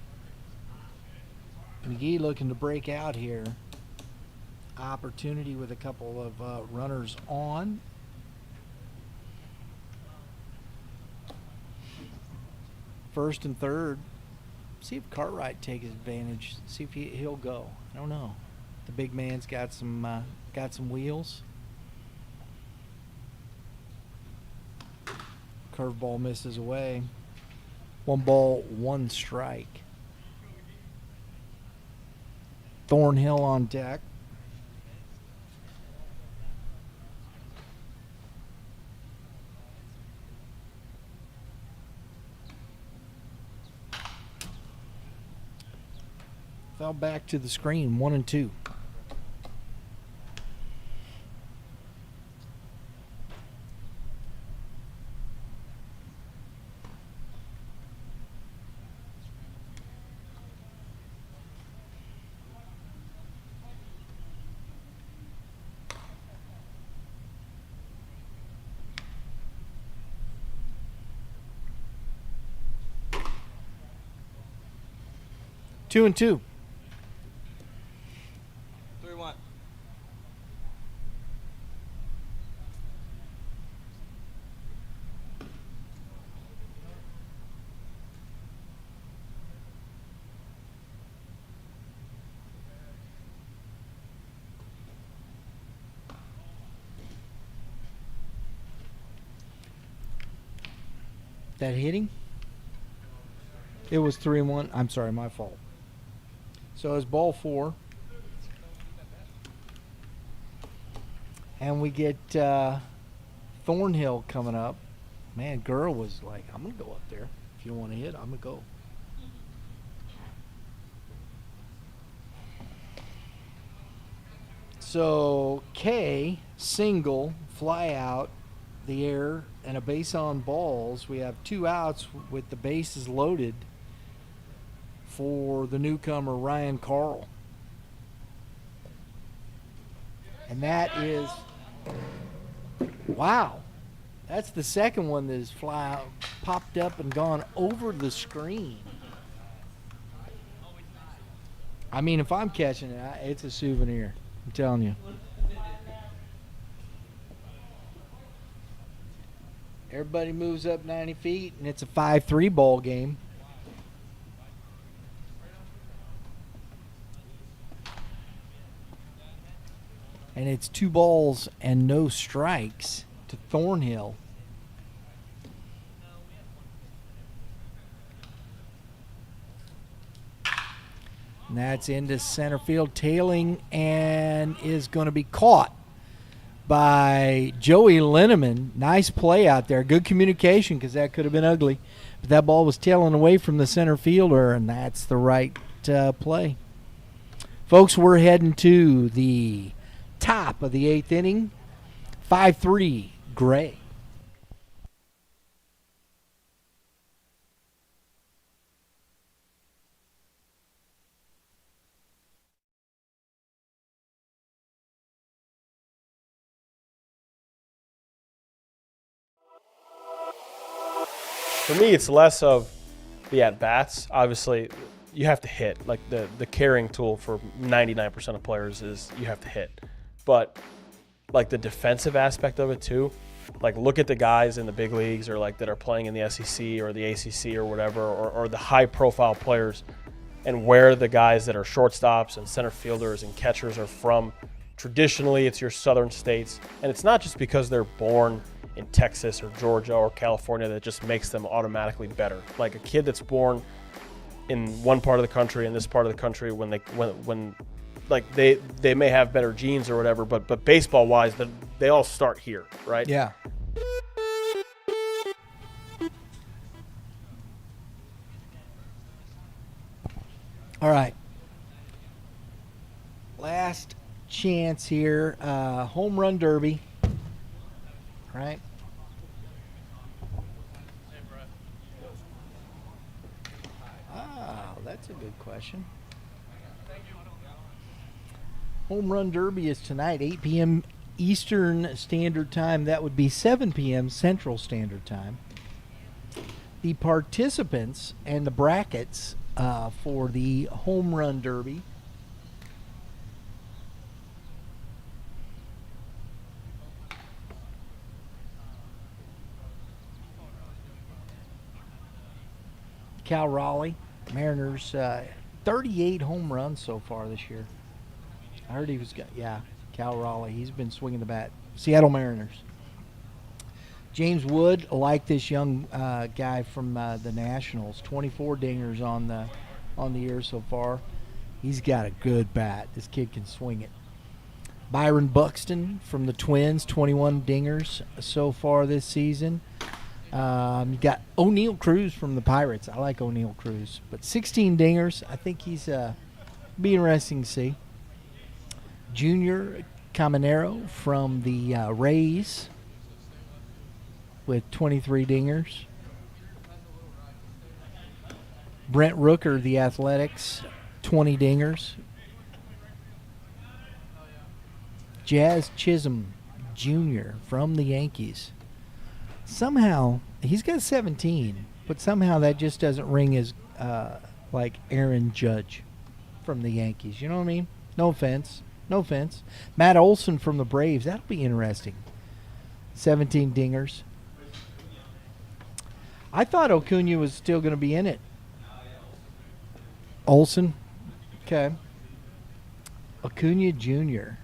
McGee looking to break out here. Opportunity with a couple of runners on. First and third. See if Cartwright takes advantage. See if he'll go. I don't know. The big man's got some wheels. Curveball misses away. 1 ball, 1 strike. Thornhill on deck. Fell back to the screen, 1 and 2. Two and 2. 3-1. That hitting? It was 3-1. I'm sorry, my fault. So it's ball 4. And we get Thornhill coming up. Man, girl was like, I'm going to go up there. If you want to hit, I'm going to go. So K, single, fly out, the air, and a base on balls. We have 2 outs with the bases loaded for the newcomer Ryan Carl. And that is, wow, that's the second one that has popped up and gone over the screen. I mean, if I'm catching it, it's a souvenir. I'm telling you. Everybody moves up 90 feet, and it's a 5-3 ball game. And it's 2 balls and no strikes to Thornhill. And that's into center field, tailing, and is going to be caught by Joey Linneman. Nice play out there. Good communication, because that could have been ugly. But that ball was tailing away from the center fielder, and that's the right play. Folks, we're heading to the top of the 8th inning. 5-3, Gray. For me, it's less of the at-bats. Obviously, you have to hit. Like, the carrying tool for 99% of players is you have to hit. But, like, the defensive aspect of it, too. Like, look at the guys in the big leagues or, like, that are playing in the SEC or the ACC or whatever, or the high-profile players, and where the guys that are shortstops and center fielders and catchers are from. Traditionally, it's your southern states. And it's not just because they're born in Texas or Georgia or California that just makes them automatically better. Like a kid that's born in one part of the country and this part of the country, when they may have better genes or whatever, but baseball wise, they all start here, right? Yeah. All right. Last chance here. Home run derby. Right. That's a good question. Home run derby is tonight, 8 p.m. Eastern Standard Time. That would be 7 p.m. Central Standard Time. The participants and the brackets for the home run derby. Cal Raleigh, Mariners, 38 home runs so far this year. I heard he was, Cal Raleigh. He's been swinging the bat. Seattle Mariners. James Wood, I like this young guy from the Nationals. 24 dingers on the year so far. He's got a good bat. This kid can swing it. Byron Buxton from the Twins, 21 dingers so far this season. You got O'Neal Cruz from the Pirates. I like O'Neal Cruz. But 16 dingers. I think he's be interesting to see. Junior Caminero from the Rays with 23 dingers. Brent Rooker, the Athletics, 20 dingers. Jazz Chisholm Jr. from the Yankees. Somehow, he's got 17, but somehow that just doesn't ring as like Aaron Judge from the Yankees. You know what I mean? No offense. No offense. Matt Olson from the Braves. That'll be interesting. 17 dingers. I thought Acuna was still going to be in it. Olson. Okay. Acuna Jr.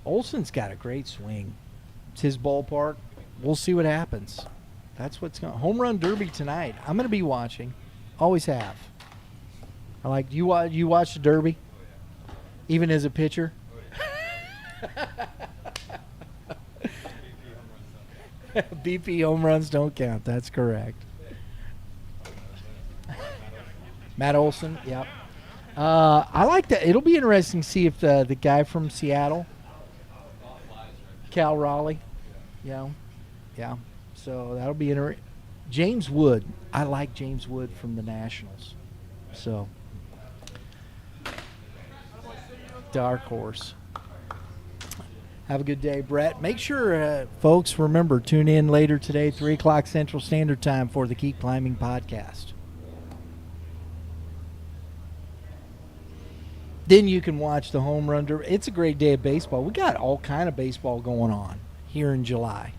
Olson's got a great swing. It's his ballpark. we'll see what happens. That's what's going. Home run derby tonight. I'm going to be watching. Always have. I like you. You watch the derby, even as a pitcher. BP home runs don't count. That's correct. Matt Olson. Yep. I like that. It'll be interesting to see if the guy from Seattle, Cal Raleigh, yeah. So that'll be interesting. James Wood. I like James Wood from the Nationals. So dark horse. Have a good day, Brett. Make sure, folks, remember, tune in later today, 3 o'clock Central Standard Time for the Keep Climbing podcast. Then you can watch the home run derby. It's a great day of baseball. We got all kind of baseball going on here in July.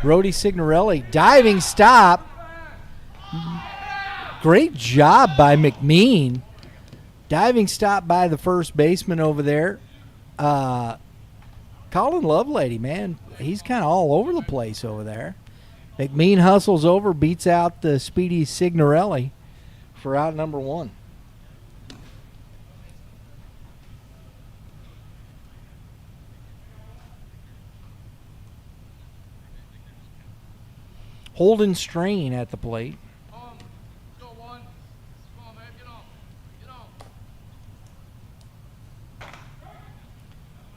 Brody Signorelli, diving stop. Great job by McMean. Diving stop by the first baseman over there. Colin Lovelady, man, he's kind of all over the place over there. McMean hustles over, beats out the speedy Signorelli for out number 1. Holden Strain at the plate.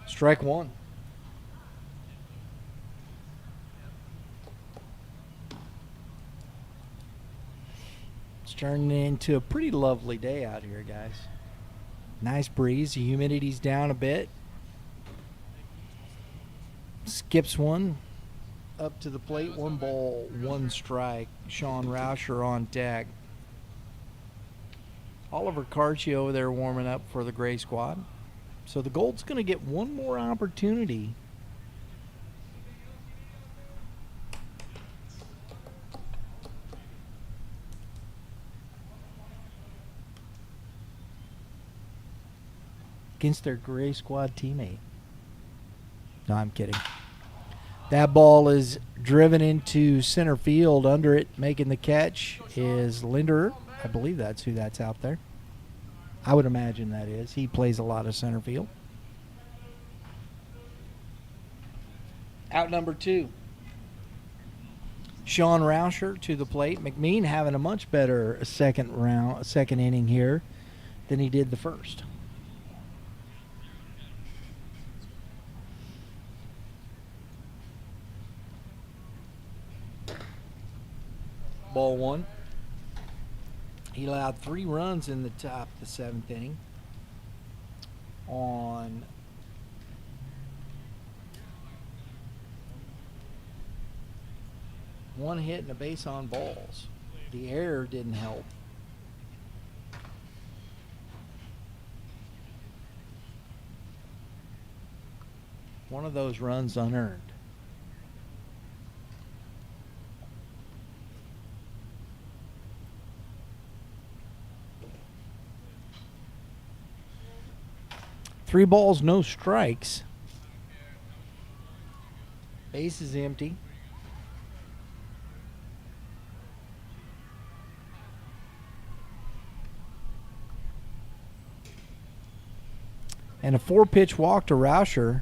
Strike 1. It's turning into a pretty lovely day out here, guys. Nice breeze. The humidity's down a bit. Skips one. Up to the plate. 1 ball, 1 strike. Sean Rauscher on deck. Oliver Carchi over there warming up for the Gray Squad. So the Gold's going to get one more opportunity. Against their Gray Squad teammate. No, I'm kidding. That ball is driven into center field. Under it, making the catch is Linderer. I believe that's who that's out there. I would imagine that is. He plays a lot of center field. Out number 2. Sean Rauscher to the plate. McMean having a much better second inning here than he did the first. Ball 1. He allowed 3 runs in the top of the 7th inning on one hit and a base on balls. The error didn't help. One of those runs unearned. Three balls, no strikes. Base is empty. And a 4-pitch walk to Rauscher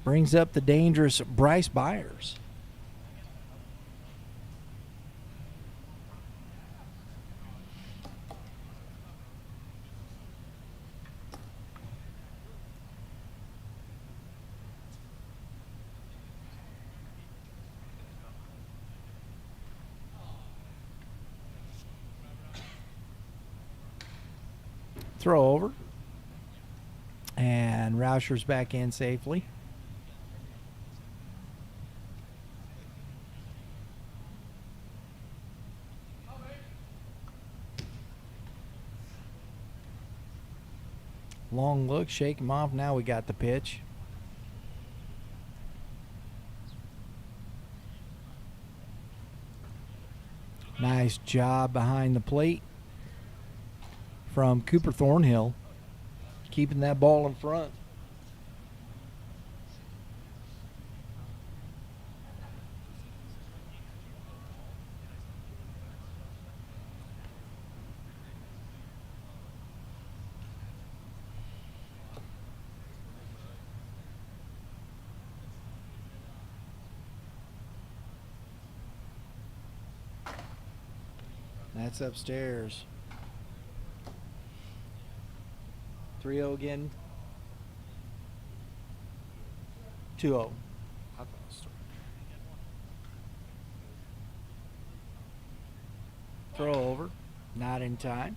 brings up the dangerous Bryce Byers. Throw over. And Rauscher's back in safely. Long look, shake him off. Now we got the pitch. Nice job behind the plate from Cooper Thornhill, keeping that ball in front. That's upstairs. 3-0 again. 2-0. Throw over. Not in time.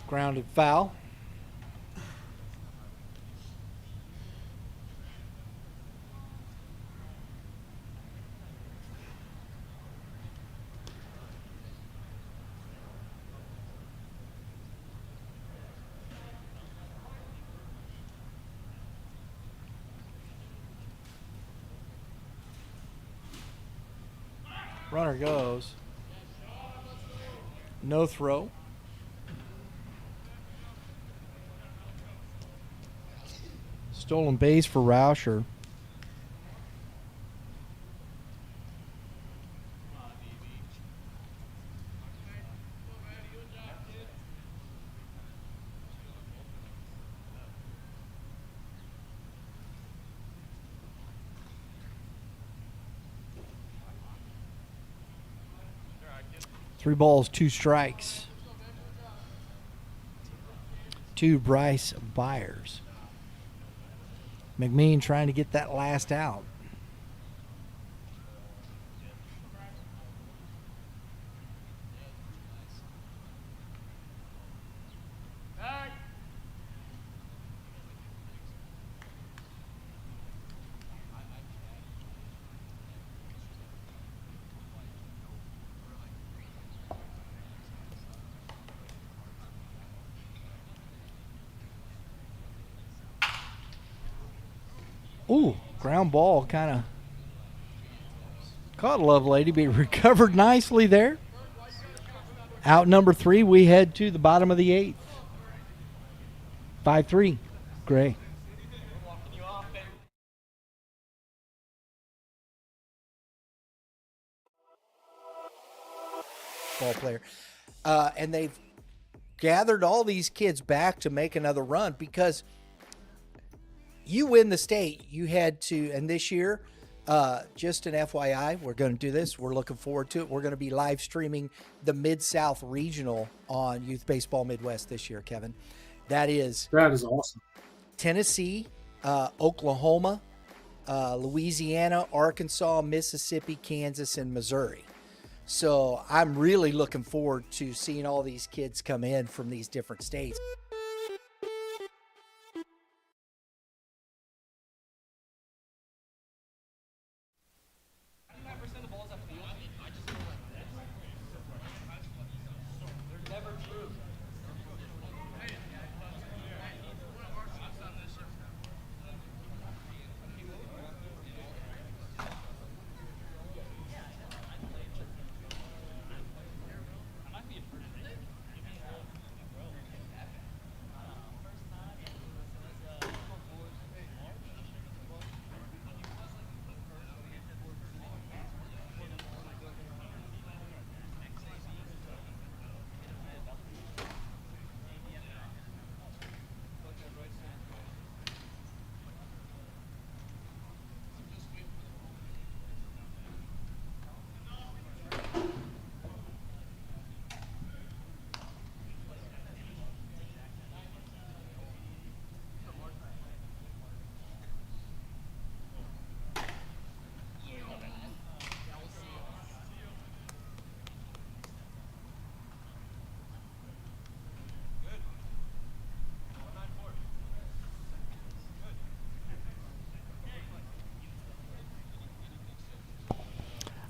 Grounded foul. Runner goes. No throw. Stolen base for Rauscher. Three balls, two strikes. To Bryce Byers. McMean trying to get that last out. Ooh, ground ball kind of caught Lovelady, but recovered nicely there. Out number 3, we head to the bottom of the 8th. 5-3, Gray. Ball player. And they've gathered all these kids back to make another run because you win the state, you had to, and this year, just an FYI, we're going to do this. We're looking forward to it. We're going to be live streaming the Mid-South Regional on Youth Baseball Midwest this year, Kevin. That is awesome. Tennessee, Oklahoma, Louisiana, Arkansas, Mississippi, Kansas, and Missouri. So I'm really looking forward to seeing all these kids come in from these different states.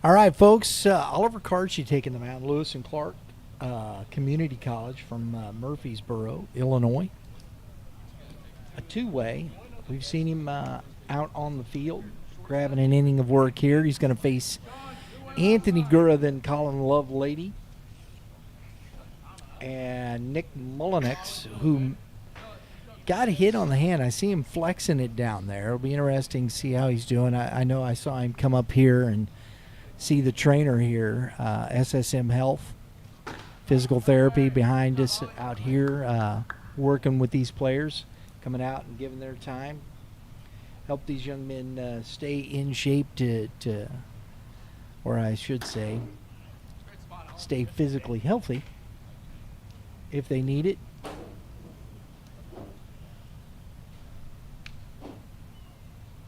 All right, folks. Oliver Karchi taking the mound. Lewis and Clark Community College from Murfreesboro, Illinois. A two-way. We've seen him out on the field, grabbing an inning of work here. He's going to face Anthony Gura, then Colin Lovelady, and Nick Mullinex, who got a hit on the hand. I see him flexing it down there. It'll be interesting to see how he's doing. I know I saw him come up here and see the trainer here, SSM Health, physical therapy behind us out here, working with these players, coming out and giving their time. Help these young men stay in shape or I should say, stay physically healthy if they need it.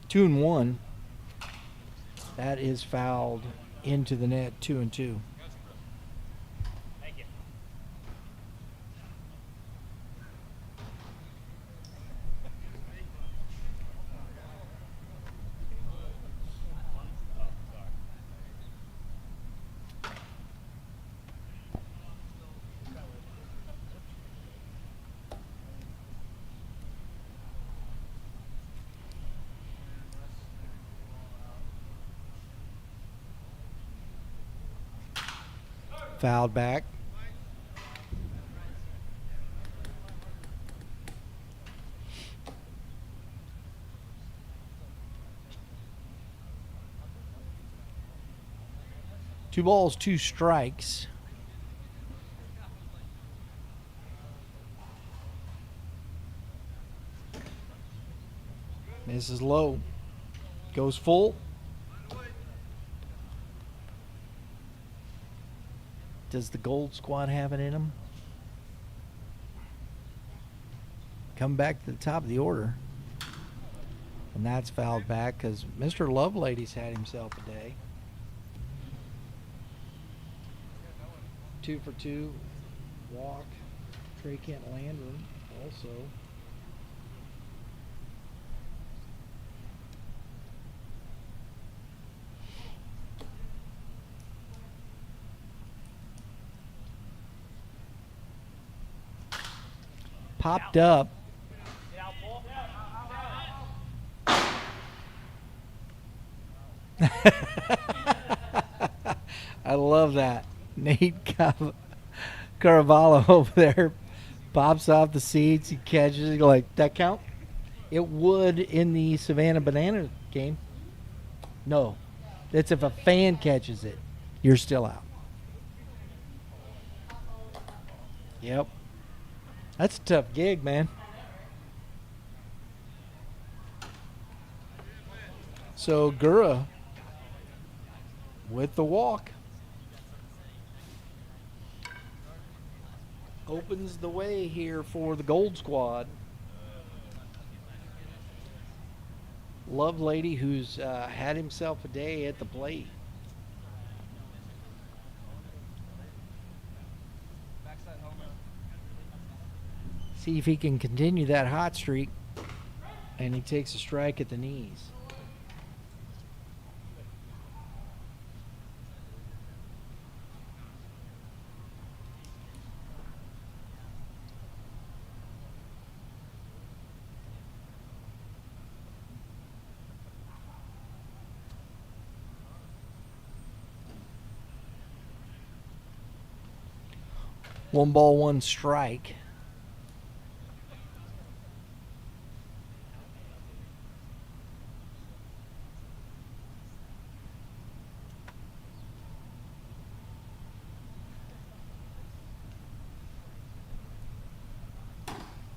Two and one. That is fouled into the net, 2-2. Fouled back. Two balls, two strikes. Misses low. Goes full. Does the Gold Squad have it in them? Come back to the top of the order. And that's fouled back because Mr. Lovelady's had himself a day. 2 for 2. Walk. Trey Kent Landrum also. Popped up. I love that. Nate Caravallo over there pops off the seats. He catches it. Like, that count? It would in the Savannah Banana game. No. That's if a fan catches it. You're still out. Yep. That's a tough gig, man. So Gura with the walk opens the way here for the Gold Squad. Lovelady, who's had himself a day at the plate. See if he can continue that hot streak. And he takes a strike at the knees. One ball, one strike.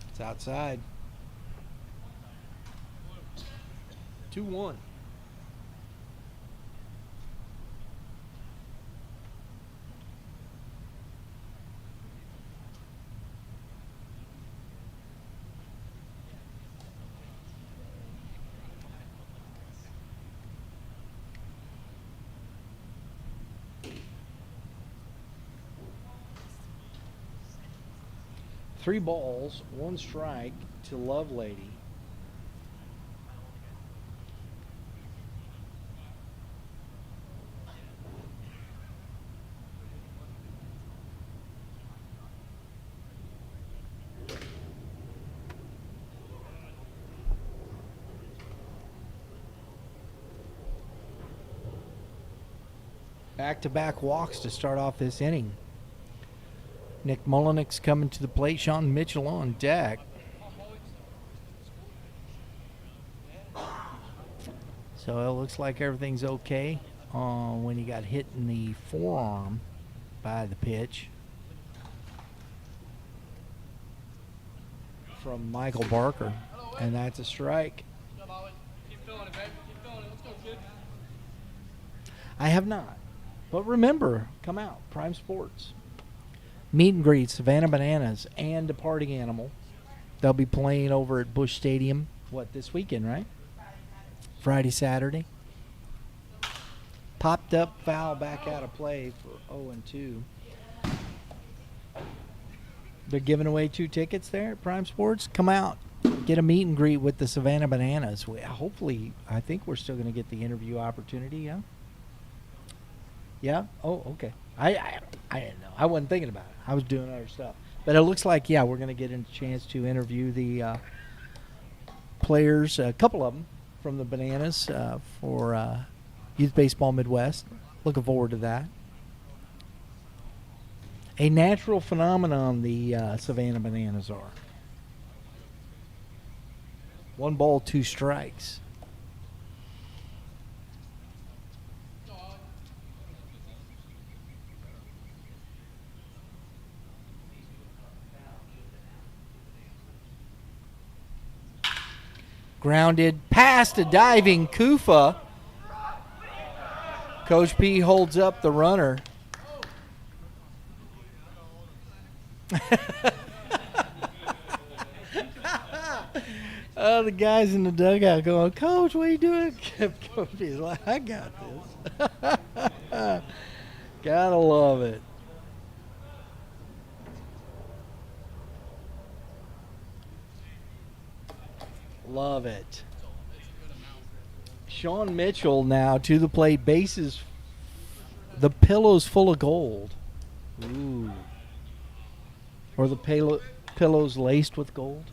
It's outside. 2-1. Three balls, one strike to Lovelady. Back-to-back walks to start off this inning. Nick Mullenix coming to the plate. Sean Mitchell on deck. So it looks like everything's okay when he got hit in the forearm by the pitch from Michael Barker. And that's a strike. I have not. But remember, come out, Prime Sports. Meet and greet, Savannah Bananas and Departing Animal. They'll be playing over at Busch Stadium, this weekend, right? Friday, Saturday. Popped up foul back out of play for 0-2. They're giving away 2 tickets there at Prime Sports. Come out. Get a meet and greet with the Savannah Bananas. Hopefully, I think we're still going to get the interview opportunity, yeah? Yeah? Oh, okay. I didn't know. I wasn't thinking about it. I was doing other stuff. But it looks like, we're going to get a chance to interview the players, a couple of them, from the Bananas for Youth Baseball Midwest. Looking forward to that. A natural phenomenon the Savannah Bananas are. 1 ball, 2 strikes. Grounded past a diving Kufa. Coach P holds up the runner. The guys in the dugout going, Coach, what are you doing? Coach P's like, I got this. Gotta love it. Love it. Sean Mitchell now to the plate. Bases, the pillow's full of gold. Ooh. Or the pillows laced with gold.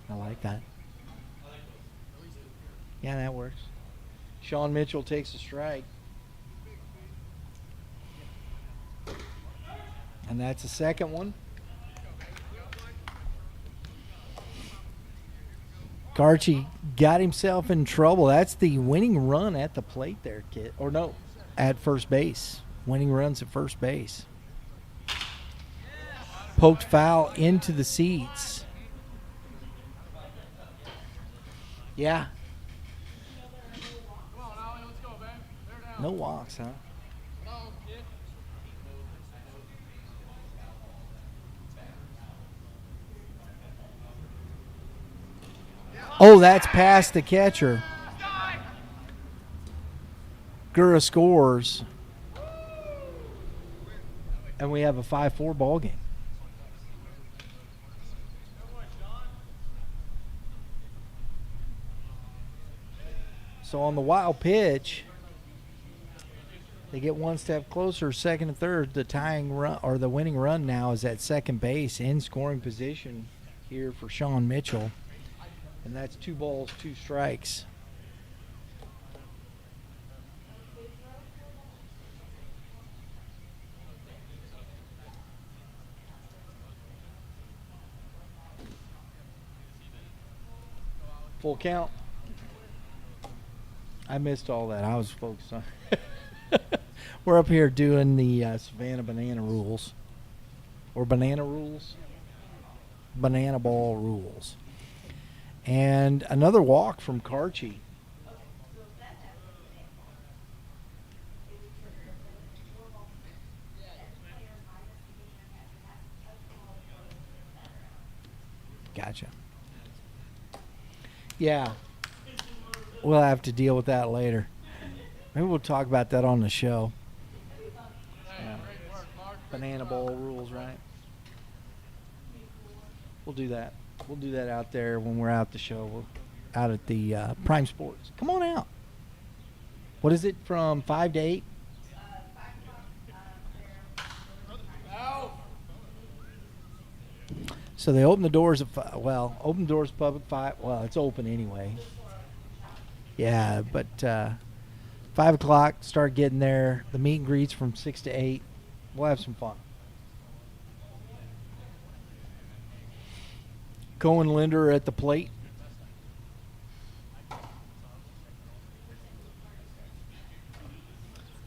I like that. Yeah, that works. Sean Mitchell takes a strike. And that's the second one. Garchie got himself in trouble. That's the winning run at the plate there, kid. Or no, at first base. Winning runs at first base. Poked foul into the seats. Yeah. No walks, huh? Oh, that's past the catcher. Gura scores. And we have a 5-4 ball game. So on the wild pitch, they get one step closer, second and third. The tying run or the winning run now is at second base in scoring position here for Sean Mitchell. And that's 2 balls, 2 strikes. Full count. I missed all that. I was focused on. We're up here doing the Savannah Banana rules. Or banana rules. Banana ball rules. And another walk from Karchi. Gotcha. Yeah. We'll have to deal with that later. Maybe we'll talk about that on the show. Yeah. Banana ball rules, right? We'll do that. We'll do that out there when we're out the show. We're out at the Prime Sports. Come on out. What is it, from 5 to 8? So they open the doors at 5. Well, open doors public 5. Well, it's open anyway. Yeah, but 5 o'clock, start getting there. The meet and greets from 6 to 8. We'll have some fun. Cohen Linder at the plate.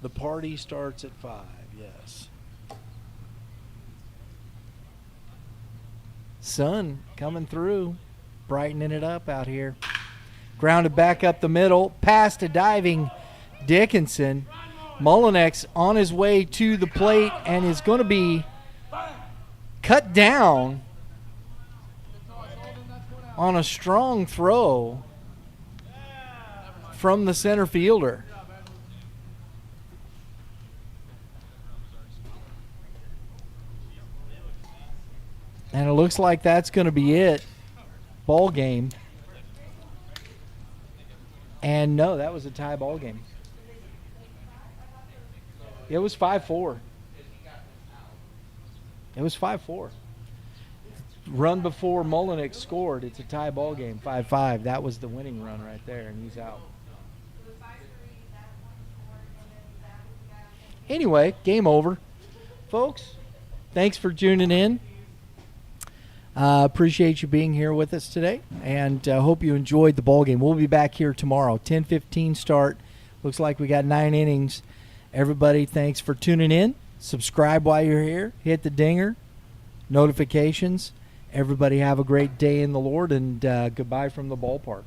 The party starts at 5, yes. Sun coming through, brightening it up out here. Grounded back up the middle, past a diving Dickinson. Mullinex on his way to the plate and is going to be cut down on a strong throw from the center fielder. And it looks like that's going to be it. Ball game. And no, that was a tie ball game. It was 5-4. It was 5-4. Run before Mullinex scored. It's a tie ball game, 5-5. That was the winning run right there, and he's out. Anyway, game over. Folks, thanks for tuning in. Appreciate you being here with us today, and hope you enjoyed the ball game. We'll be back here tomorrow, 10:15 start. Looks like we got 9 innings. Everybody, thanks for tuning in. Subscribe while you're here. Hit the dinger, notifications. Everybody have a great day in the Lord, and goodbye from the ballpark.